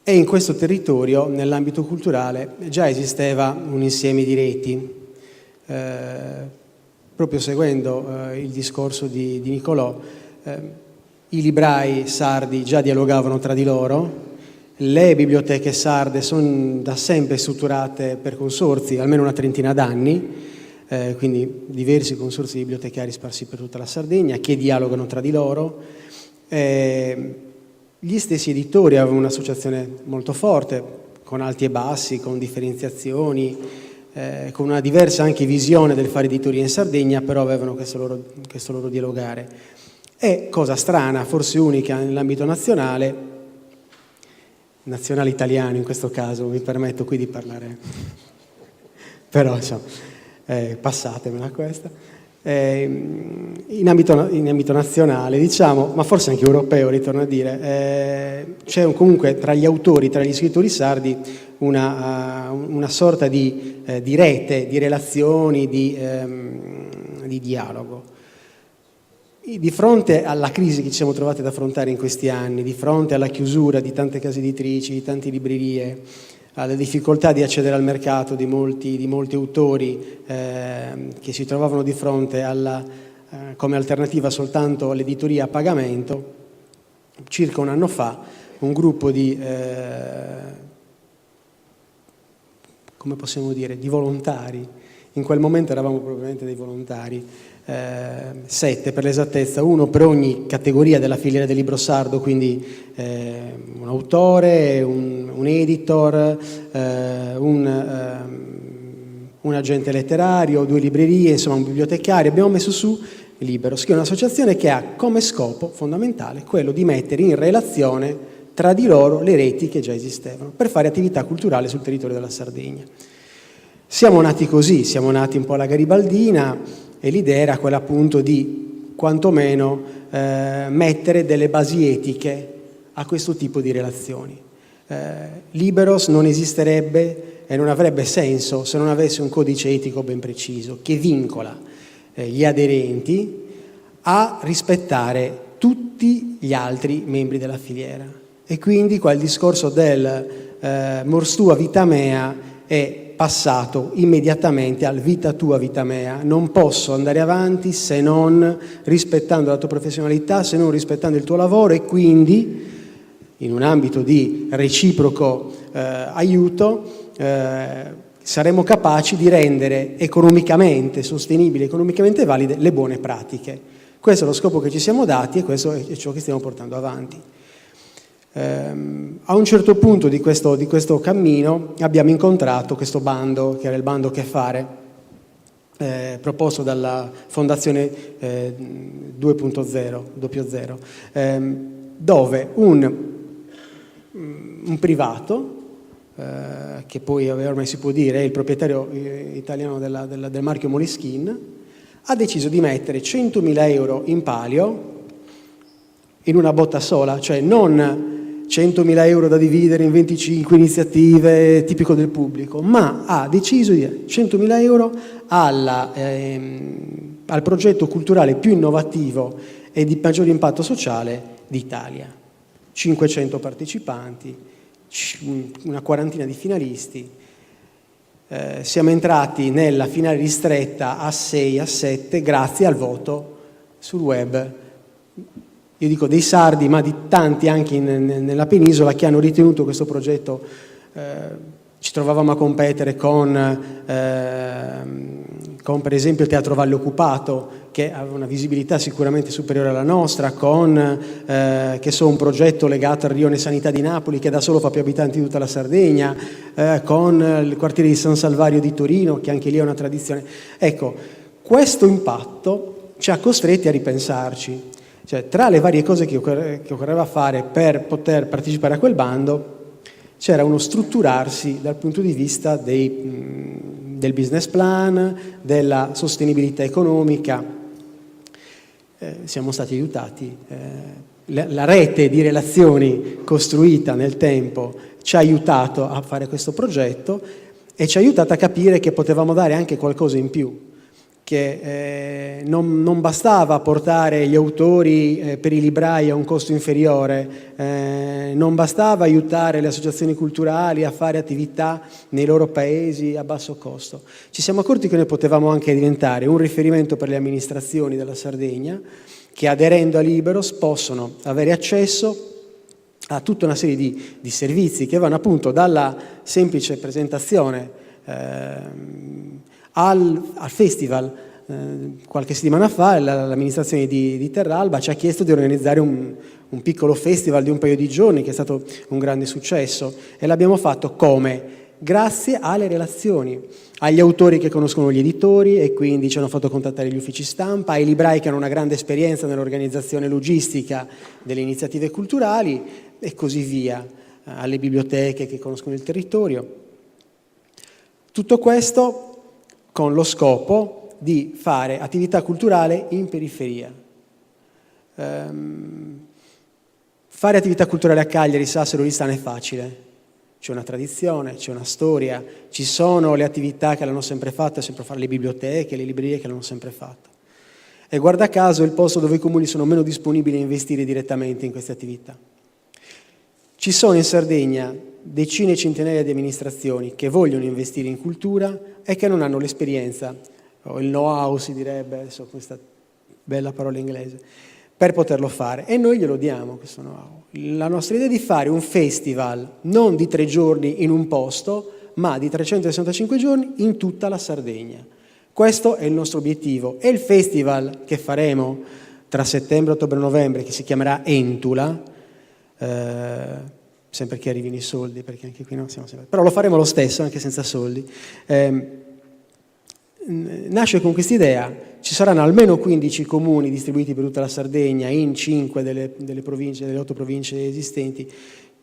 E in questo territorio, nell'ambito culturale, già esisteva un insieme di reti. Proprio seguendo il discorso di Nicolò, i librai sardi già dialogavano tra di loro, le biblioteche sarde sono da sempre strutturate per consorzi, almeno una trentina d'anni, quindi diversi consorzi bibliotecari sparsi per tutta la Sardegna, che dialogano tra di loro. Gli stessi editori avevano un'associazione molto forte, con alti e bassi, con differenziazioni, con una diversa anche visione del fare editoria in Sardegna, però avevano questo loro dialogare. E, cosa strana, forse unica nell'ambito nazionale italiano in questo caso, mi permetto qui di parlare, però insomma, passatemela questa. In ambito nazionale, diciamo, ma forse anche europeo, ritorno a dire, c'è comunque tra gli autori, tra gli scrittori sardi, una sorta di rete, di relazioni, di dialogo. Di fronte alla crisi che ci siamo trovati ad affrontare in questi anni, di fronte alla chiusura di tante case editrici, di tante librerie, alle difficoltà di accedere al mercato di molti autori che si trovavano di fronte come alternativa soltanto all'editoria a pagamento, circa un anno fa un gruppo di come possiamo dire, di volontari, in quel momento eravamo probabilmente dei volontari, 7 per l'esattezza, uno per ogni categoria della filiera del libro sardo, quindi un autore, un editor, un agente letterario, 2 librerie, insomma un bibliotecario. Abbiamo messo su Liberos, che è un'associazione che ha come scopo fondamentale quello di mettere in relazione tra di loro le reti che già esistevano per fare attività culturale sul territorio della Sardegna. Siamo nati così, siamo nati un po' alla garibaldina, e l'idea era quella appunto di quantomeno mettere delle basi etiche a questo tipo di relazioni. Liberos non esisterebbe e non avrebbe senso se non avesse un codice etico ben preciso che vincola gli aderenti a rispettare tutti gli altri membri della filiera. E quindi qua il discorso del mors tua vita mea è passato immediatamente al vita tua, vita mea. Non posso andare avanti se non rispettando la tua professionalità, se non rispettando il tuo lavoro, e quindi in un ambito di reciproco aiuto saremo capaci di rendere economicamente sostenibili, economicamente valide le buone pratiche. Questo è lo scopo che ci siamo dati e questo è ciò che stiamo portando avanti. A un certo punto di questo cammino abbiamo incontrato questo bando, che era il bando Che Fare, proposto dalla Fondazione 2.0, dove un privato, che poi ormai si può dire è il proprietario italiano del marchio Moleskine, ha deciso di mettere 100.000 euro in palio in una botta sola, cioè non 100.000 euro da dividere in 25 iniziative tipico del pubblico, ma ha deciso di dare 100.000 euro al progetto culturale più innovativo e di maggior impatto sociale d'Italia. 500 partecipanti, una quarantina di finalisti. Siamo entrati nella finale ristretta a 6, a 7, grazie al voto sul web, io dico dei sardi, ma di tanti anche nella penisola, che hanno ritenuto questo progetto. Ci trovavamo a competere con per esempio il Teatro Valle Occupato, che aveva una visibilità sicuramente superiore alla nostra, con un progetto legato al rione Sanità di Napoli, che da solo fa più abitanti di tutta la Sardegna, con il quartiere di San Salvario di Torino, che anche lì è una tradizione. Ecco, questo impatto ci ha costretti a ripensarci. Cioè, tra le varie cose che occorreva fare per poter partecipare a quel bando, c'era uno strutturarsi dal punto di vista del business plan, della sostenibilità economica. Siamo stati aiutati. La rete di relazioni costruita nel tempo ci ha aiutato a fare questo progetto e ci ha aiutato a capire che potevamo dare anche qualcosa in più, che non bastava portare gli autori per i librai a un costo inferiore, non bastava aiutare le associazioni culturali a fare attività nei loro paesi a basso costo. Ci siamo accorti che noi potevamo anche diventare un riferimento per le amministrazioni della Sardegna, che aderendo a Liberos possono avere accesso a tutta una serie di servizi che vanno appunto dalla semplice presentazione al festival. Qualche settimana fa l'amministrazione di Terralba ci ha chiesto di organizzare un piccolo festival di un paio di giorni, che è stato un grande successo, e l'abbiamo fatto come? Grazie alle relazioni, agli autori che conoscono gli editori e quindi ci hanno fatto contattare gli uffici stampa, ai librai che hanno una grande esperienza nell'organizzazione logistica delle iniziative culturali e così via, alle biblioteche che conoscono il territorio. Tutto questo con lo scopo di fare attività culturale in periferia. Fare attività culturale a Cagliari, Sassari, Oristano è facile. C'è una tradizione, c'è una storia, ci sono le attività che l'hanno sempre fatta, sempre fare le biblioteche, le librerie che l'hanno sempre fatta. E guarda caso è il posto dove i comuni sono meno disponibili a investire direttamente in queste attività. Ci sono in Sardegna decine e centinaia di amministrazioni che vogliono investire in cultura e che non hanno l'esperienza, o il know-how si direbbe, adesso questa bella parola inglese, per poterlo fare. E noi glielo diamo questo know-how. La nostra idea è di fare un festival non di 3 giorni in un posto, ma di 365 giorni in tutta la Sardegna. Questo è il nostro obiettivo. E il festival che faremo tra settembre, ottobre e novembre, che si chiamerà Entula, sempre che arrivino i soldi, perché anche qui non siamo sempre... Però lo faremo lo stesso, anche senza soldi. Nasce con quest'idea. Ci saranno almeno 15 comuni distribuiti per tutta la Sardegna in 5 delle 8 province esistenti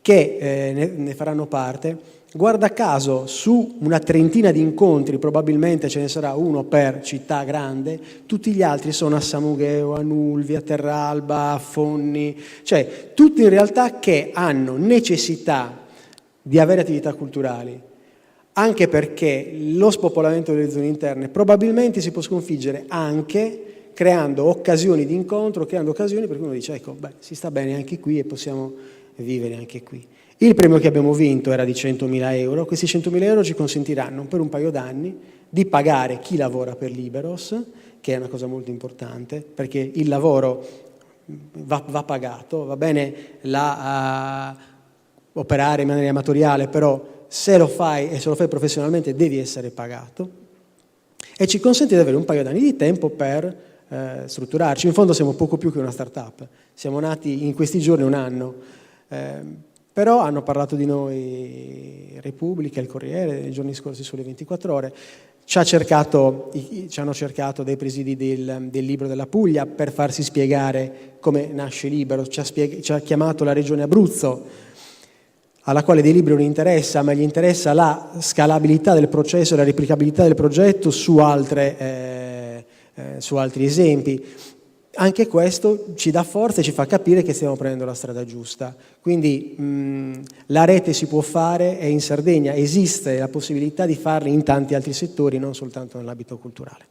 che ne faranno parte. Guarda caso, su una trentina di incontri probabilmente ce ne sarà uno per città grande, tutti gli altri sono a Samugheo, a Nulvi, a Terralba, a Fonni, cioè tutti in realtà che hanno necessità di avere attività culturali, anche perché lo spopolamento delle zone interne probabilmente si può sconfiggere anche creando occasioni di incontro, creando occasioni per cui uno dice ecco, si sta bene anche qui e possiamo vivere anche qui. Il premio che abbiamo vinto era di 100.000 euro, questi 100.000 euro ci consentiranno per un paio d'anni di pagare chi lavora per Liberos, che è una cosa molto importante, perché il lavoro va pagato, va bene operare in maniera amatoriale, però se lo fai e se lo fai professionalmente devi essere pagato, e ci consente di avere un paio d'anni di tempo per strutturarci. In fondo siamo poco più che una start-up, siamo nati in questi giorni 1 anno, però hanno parlato di noi Repubblica, il Corriere, nei giorni scorsi sulle 24 ore, ci hanno cercato dai presidi del Libro della Puglia per farsi spiegare come nasce Libero, ci ha chiamato la Regione Abruzzo, alla quale dei libri non interessa, ma gli interessa la scalabilità del processo e la replicabilità del progetto su altri esempi. Anche questo ci dà forza e ci fa capire che stiamo prendendo la strada giusta. Quindi la rete si può fare e in Sardegna esiste la possibilità di farla in tanti altri settori, non soltanto nell'ambito culturale.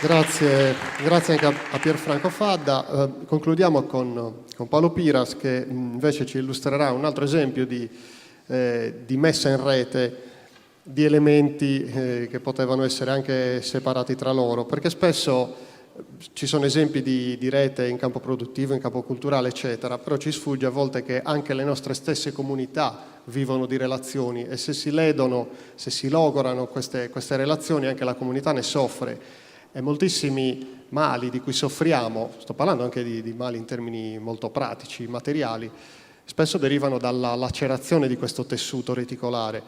Grazie anche a Pierfranco Fadda. Concludiamo con Paolo Piras, che invece ci illustrerà un altro esempio di messa in rete di elementi che potevano essere anche separati tra loro, perché spesso ci sono esempi di rete in campo produttivo, in campo culturale, eccetera, però ci sfugge a volte che anche le nostre stesse comunità vivono di relazioni, e se si ledono, se si logorano queste relazioni, anche la comunità ne soffre. E moltissimi mali di cui soffriamo, sto parlando anche di mali in termini molto pratici, materiali, spesso derivano dalla lacerazione di questo tessuto reticolare.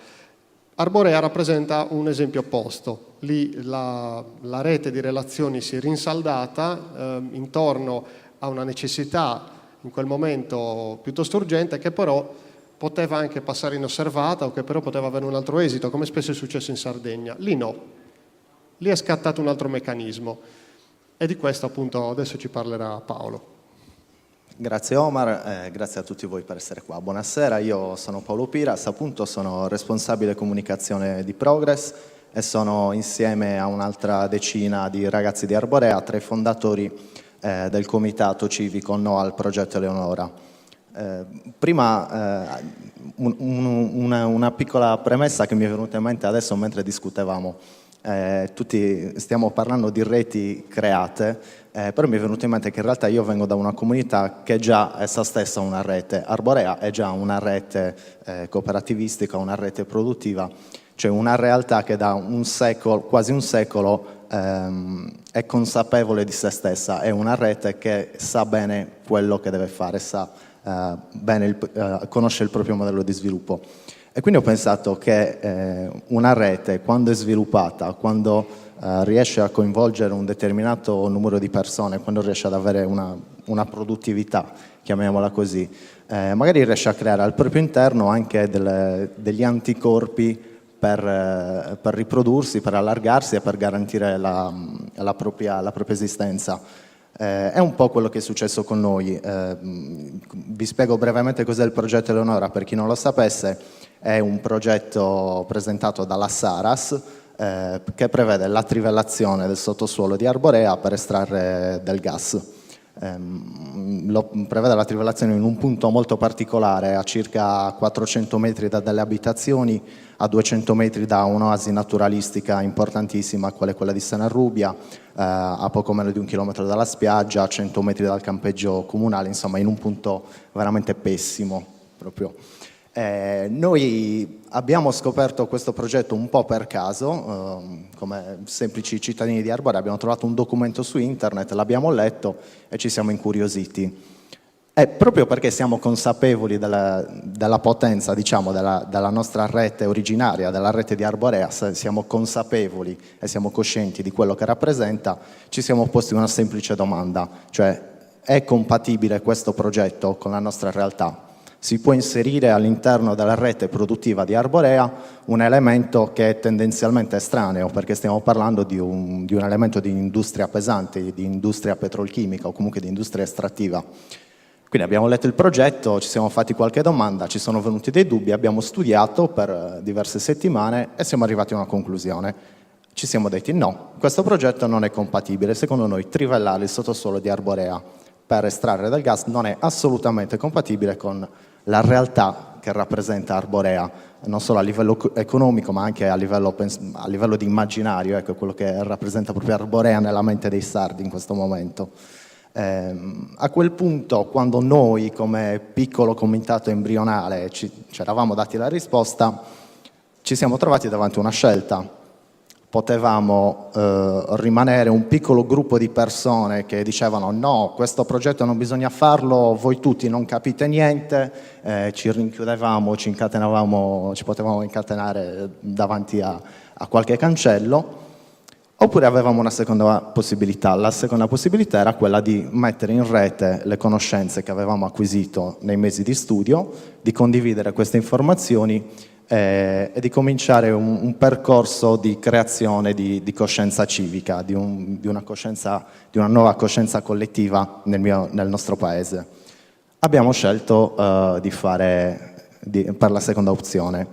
Arborea rappresenta un esempio opposto. Lì la rete di relazioni si è rinsaldata intorno a una necessità in quel momento piuttosto urgente, che però poteva anche passare inosservata o che però poteva avere un altro esito, come spesso è successo in Sardegna. Lì no. Lì è scattato un altro meccanismo, e di questo appunto adesso ci parlerà Paolo. Grazie Omar, grazie a tutti voi per essere qua. Buonasera, io sono Paolo Piras, appunto sono responsabile comunicazione di Progress e sono insieme a un'altra decina di ragazzi di Arborea tra i fondatori del comitato civico No al progetto Eleonora. Prima una piccola premessa che mi è venuta in mente adesso mentre discutevamo. Tutti stiamo parlando di reti create, però mi è venuto in mente che in realtà io vengo da una comunità che già essa stessa ha una rete. Arborea è già una rete cooperativistica, una rete produttiva, cioè una realtà che da un secolo, quasi un secolo, è consapevole di se stessa, è una rete che sa bene quello che deve fare, sa bene conosce il proprio modello di sviluppo. E quindi ho pensato che una rete, quando è sviluppata, quando riesce a coinvolgere un determinato numero di persone, quando riesce ad avere una produttività, chiamiamola così, magari riesce a creare al proprio interno anche degli anticorpi per riprodursi, per allargarsi e per garantire la propria esistenza. È un po' quello che è successo con noi. Vi spiego brevemente cos'è il progetto Eleonora, per chi non lo sapesse. È un progetto presentato dalla Saras che prevede la trivellazione del sottosuolo di Arborea per estrarre del gas. Prevede la trivellazione in un punto molto particolare, a circa 400 metri da delle abitazioni, a 200 metri da un'oasi naturalistica importantissima, quale quella di Sanarrubia, a poco meno di 1 chilometro dalla spiaggia, a 100 metri dal campeggio comunale, insomma in un punto veramente pessimo proprio. Noi abbiamo scoperto questo progetto un po' per caso, come semplici cittadini di Arborea, abbiamo trovato un documento su internet, l'abbiamo letto e ci siamo incuriositi. E proprio perché siamo consapevoli della potenza, diciamo, della nostra rete originaria, della rete di Arborea, siamo consapevoli e siamo coscienti di quello che rappresenta, ci siamo posti una semplice domanda, cioè è compatibile questo progetto con la nostra realtà? Si può inserire all'interno della rete produttiva di Arborea un elemento che è tendenzialmente estraneo, perché stiamo parlando di un elemento di industria pesante, di industria petrolchimica o comunque di industria estrattiva. Quindi abbiamo letto il progetto, ci siamo fatti qualche domanda, ci sono venuti dei dubbi, abbiamo studiato per diverse settimane e siamo arrivati a una conclusione. Ci siamo detti no, questo progetto non è compatibile, secondo noi trivellare il sottosuolo di Arborea per estrarre del gas non è assolutamente compatibile con la realtà che rappresenta Arborea, non solo a livello economico ma anche a livello di immaginario, ecco, quello che rappresenta proprio Arborea nella mente dei sardi in questo momento. A quel punto, quando noi come piccolo comitato embrionale ci eravamo dati la risposta, ci siamo trovati davanti a una scelta. Potevamo rimanere un piccolo gruppo di persone che dicevano no, questo progetto non bisogna farlo, voi tutti non capite niente, ci rinchiudevamo, ci potevamo incatenare davanti a qualche cancello, oppure avevamo una seconda possibilità. La seconda possibilità era quella di mettere in rete le conoscenze che avevamo acquisito nei mesi di studio, di condividere queste informazioni e di cominciare un percorso di creazione di coscienza civica, di una nuova coscienza collettiva nel nostro paese. Abbiamo scelto per la seconda opzione.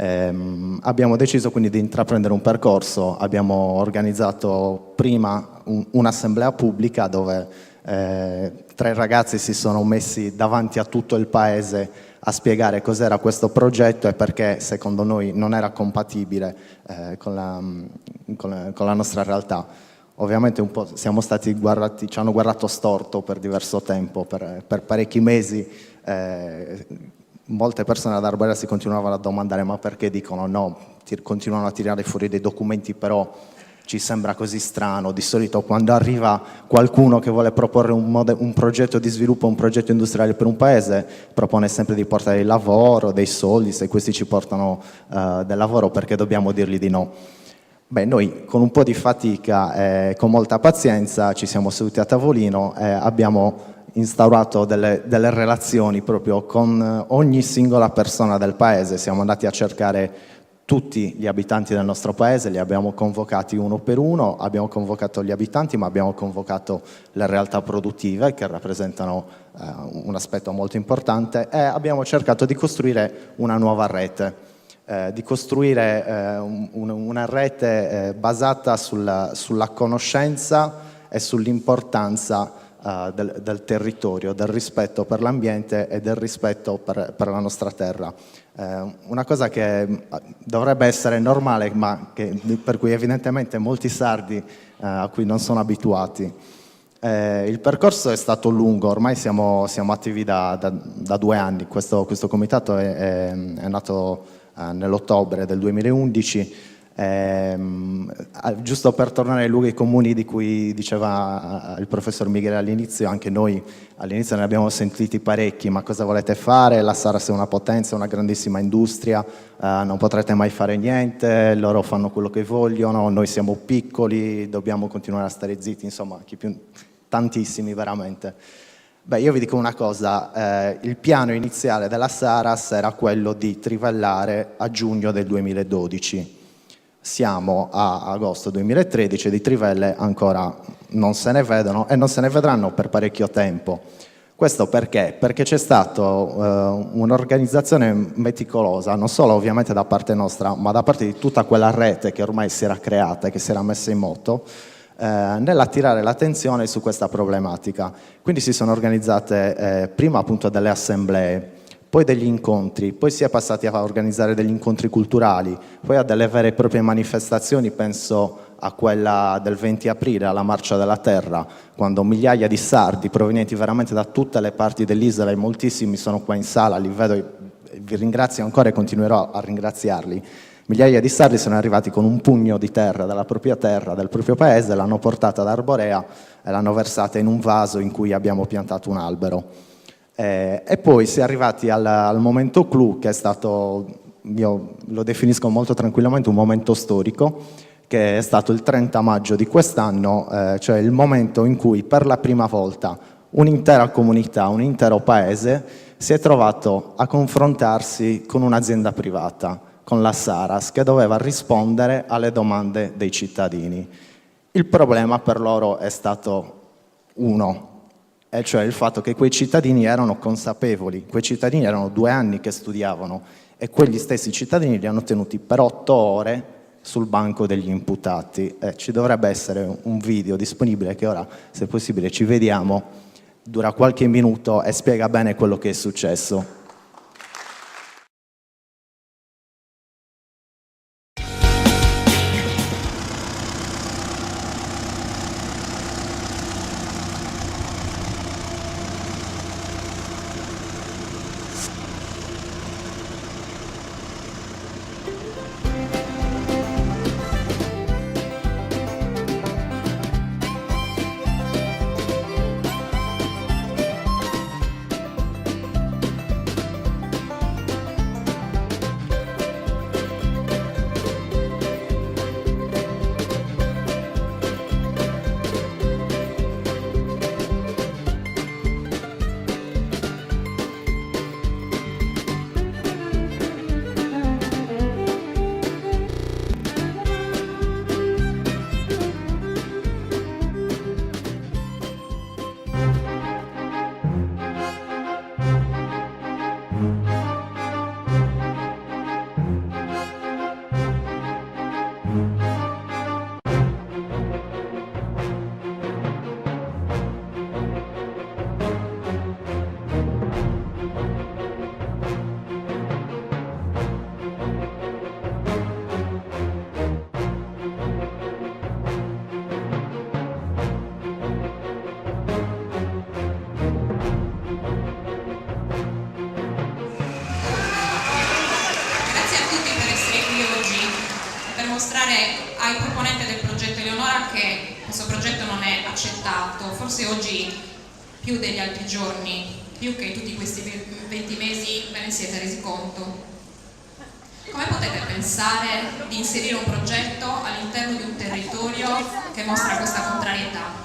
Abbiamo deciso quindi di intraprendere un percorso, abbiamo organizzato prima un'assemblea pubblica dove 3 ragazzi si sono messi davanti a tutto il paese a spiegare cos'era questo progetto e perché secondo noi non era compatibile con la nostra realtà. Ovviamente un po' siamo stati guardati, ci hanno guardato storto per diverso tempo, per parecchi mesi. Molte persone ad Arborea si continuavano a domandare ma perché dicono no, continuano a tirare fuori dei documenti, però ci sembra così strano. Di solito quando arriva qualcuno che vuole proporre un progetto di sviluppo, un progetto industriale per un paese, propone sempre di portare il lavoro, dei soldi. Se questi ci portano del lavoro, perché dobbiamo dirgli di no? Beh, noi con un po' di fatica e con molta pazienza ci siamo seduti a tavolino e abbiamo instaurato delle relazioni proprio con ogni singola persona del paese. Siamo andati a cercare tutti gli abitanti del nostro paese, li abbiamo convocati uno per uno, abbiamo convocato gli abitanti, ma abbiamo convocato le realtà produttive che rappresentano un aspetto molto importante, e abbiamo cercato di costruire una nuova rete, di costruire una rete basata sulla conoscenza e sull'importanza del territorio, del rispetto per l'ambiente e del rispetto per la nostra terra. Una cosa che dovrebbe essere normale, ma per cui evidentemente molti sardi a cui non sono abituati. Il percorso è stato lungo, ormai siamo attivi da 2 anni. Questo comitato è nato nell'ottobre del 2011. Giusto per tornare ai luoghi comuni di cui diceva il professor Michele all'inizio, anche noi all'inizio ne abbiamo sentiti parecchi: ma cosa volete fare? La Saras è una potenza, una grandissima industria, non potrete mai fare niente, loro fanno quello che vogliono, noi siamo piccoli, dobbiamo continuare a stare zitti, insomma, tantissimi veramente. Beh, io vi dico una cosa, il piano iniziale della Saras era quello di trivellare a giugno del 2012. Siamo a agosto 2013 e di trivelle ancora non se ne vedono e non se ne vedranno per parecchio tempo. Questo perché? Perché c'è stata un'organizzazione meticolosa, non solo ovviamente da parte nostra, ma da parte di tutta quella rete che ormai si era creata e che si era messa in moto, nell'attirare l'attenzione su questa problematica. Quindi si sono organizzate prima appunto delle assemblee, poi degli incontri, poi si è passati a organizzare degli incontri culturali, poi a delle vere e proprie manifestazioni. Penso a quella del 20 aprile, alla Marcia della Terra, quando migliaia di sardi provenienti veramente da tutte le parti dell'isola, e moltissimi sono qua in sala, li vedo, vi ringrazio ancora e continuerò a ringraziarli. Migliaia di sardi sono arrivati con un pugno di terra, del proprio paese, l'hanno portata ad Arborea e l'hanno versata in un vaso in cui abbiamo piantato un albero. E poi si è arrivati al momento clou, che è stato, io lo definisco molto tranquillamente, un momento storico, che è stato il 30 maggio di quest'anno, cioè il momento in cui per la prima volta un'intera comunità, un intero paese si è trovato a confrontarsi con un'azienda privata, con la Saras, che doveva rispondere alle domande dei cittadini. Il problema per loro è stato uno, e cioè il fatto che quei cittadini erano consapevoli, quei cittadini erano 2 anni che studiavano e quegli stessi cittadini li hanno tenuti per 8 ore sul banco degli imputati. Ci dovrebbe essere un video disponibile che ora, se possibile, ci vediamo, dura qualche minuto e spiega bene quello che è successo. segnalare ai proponenti del progetto Eleonora che questo progetto non è accettato, forse oggi più degli altri giorni, più che in tutti questi 20 mesi ve ne siete resi conto. Come potete pensare di inserire un progetto all'interno di un territorio che mostra questa contrarietà?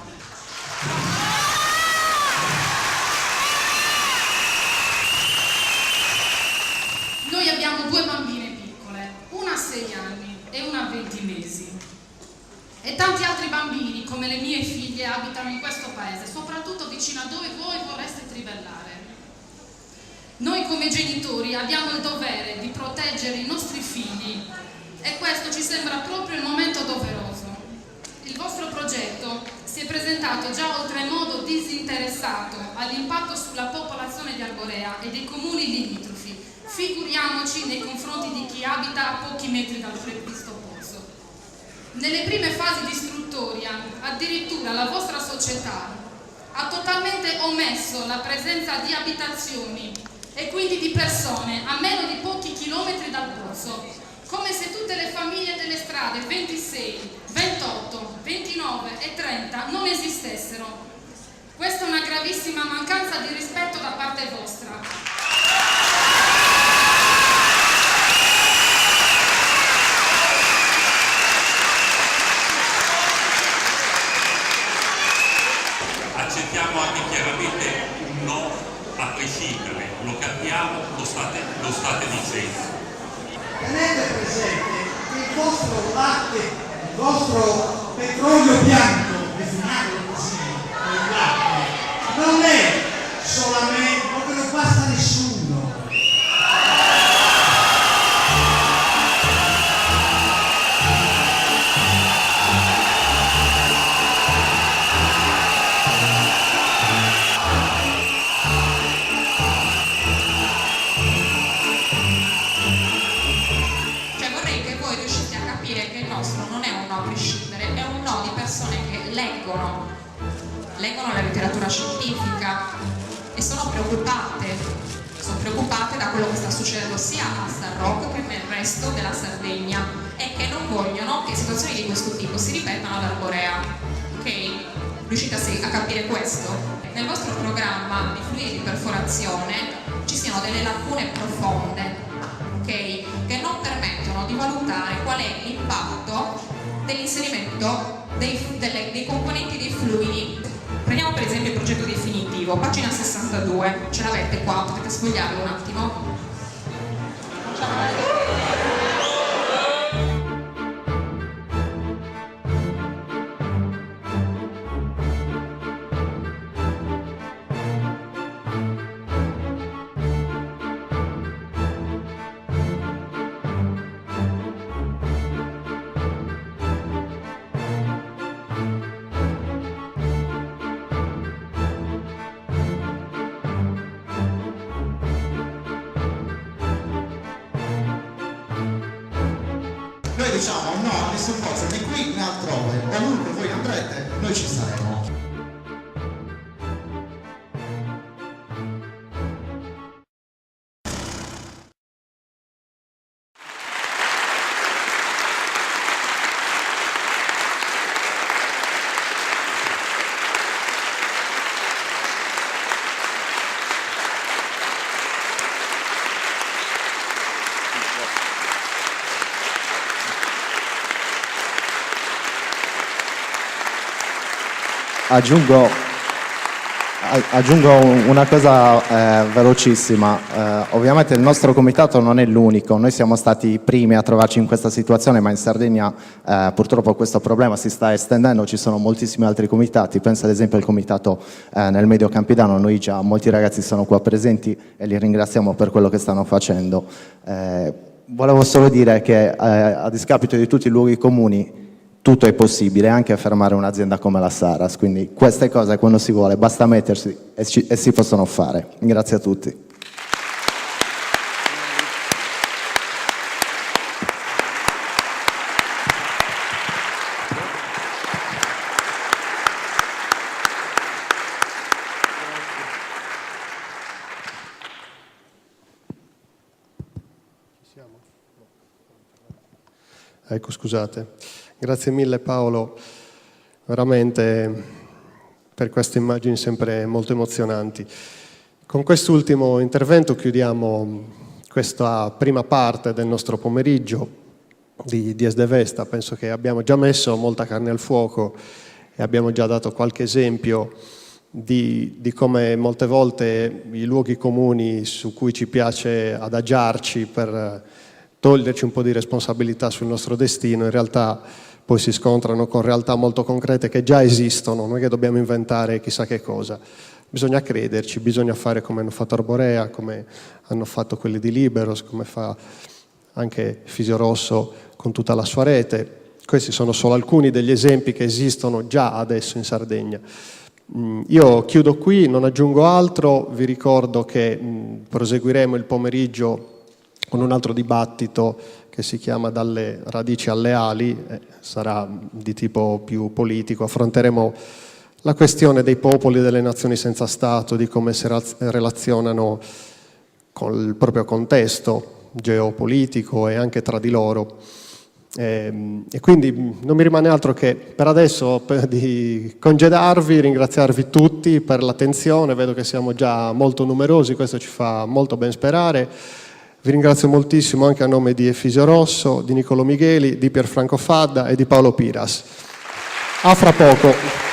Noi abbiamo 2 bambine piccole, una a 6 anni e una a 20 mesi. E tanti altri bambini, come le mie figlie, abitano in questo paese, soprattutto vicino a dove voi vorreste trivellare. Noi come genitori abbiamo il dovere di proteggere i nostri figli e questo ci sembra proprio il momento doveroso. Il vostro progetto si è presentato già oltremodo disinteressato all'impatto sulla popolazione di Arborea e dei comuni limitrofi, figuriamoci nei confronti di chi abita a pochi metri dal previsto pozzo. Nelle prime fasi di istruttoria, addirittura la vostra società ha totalmente omesso la presenza di abitazioni e quindi di persone a meno di pochi chilometri dal pozzo, come se tutte le famiglie delle strade 26, 28, 29 e 30 non esistessero. Questa è una gravissima mancanza di rispetto da parte vostra. Accettiamo anche chiaramente un no a prescindere, lo capiamo, lo state dicendo. Tenete presente che il vostro latte, il vostro petrolio bianco, definiamolo così, il latte, non è solamente, non ve lo basta nessuno. Leggono la letteratura scientifica e sono preoccupate da quello che sta succedendo sia a San Rocco che nel resto della Sardegna e che non vogliono che situazioni di questo tipo si ripetano ad Arborea. Ok? Riuscite a capire questo? Nel vostro programma di fluidi di perforazione ci siano delle lacune profonde, ok? Che non permettono di valutare qual è l'impatto dell'inserimento dei componenti dei fluidi. Prendiamo per esempio il progetto definitivo, pagina 62, ce l'avete qua, potete sfogliarlo un attimo. Noi diciamo no a nessun posto, né qui né altrove, ovunque voi andrete, noi ci saremo. Aggiungo una cosa velocissima. Ovviamente il nostro comitato non è l'unico, noi siamo stati i primi a trovarci in questa situazione, ma in Sardegna purtroppo questo problema si sta estendendo, ci sono moltissimi altri comitati, penso ad esempio al comitato nel Medio Campidano, noi già molti ragazzi sono qua presenti e li ringraziamo per quello che stanno facendo. Volevo solo dire che a discapito di tutti i luoghi comuni tutto è possibile, anche fermare un'azienda come la Saras, quindi queste cose quando si vuole basta mettersi e si possono fare. Grazie a tutti. Ecco, scusate. Grazie mille Paolo, veramente per queste immagini sempre molto emozionanti. Con quest'ultimo intervento chiudiamo questa prima parte del nostro pomeriggio di Dies de Vesta. Penso che abbiamo già messo molta carne al fuoco e abbiamo già dato qualche esempio di come molte volte i luoghi comuni su cui ci piace adagiarci per toglierci un po' di responsabilità sul nostro destino, in realtà poi si scontrano con realtà molto concrete che già esistono, non è che dobbiamo inventare chissà che cosa. Bisogna crederci, bisogna fare come hanno fatto Arborea, come hanno fatto quelli di Liberos, come fa anche Fisiorosso con tutta la sua rete. Questi sono solo alcuni degli esempi che esistono già adesso in Sardegna. Io chiudo qui, non aggiungo altro, vi ricordo che proseguiremo il pomeriggio con un altro dibattito che si chiama Dalle radici alle ali, sarà di tipo più politico, affronteremo la questione dei popoli e delle nazioni senza Stato, di come si relazionano con il proprio contesto geopolitico e anche tra di loro. E quindi non mi rimane altro che per adesso di congedarvi, ringraziarvi tutti per l'attenzione, vedo che siamo già molto numerosi, questo ci fa molto ben sperare. Vi ringrazio moltissimo anche a nome di Efisio Rosso, di Niccolò Migheli, di Pierfranco Fadda e di Paolo Piras. A fra poco.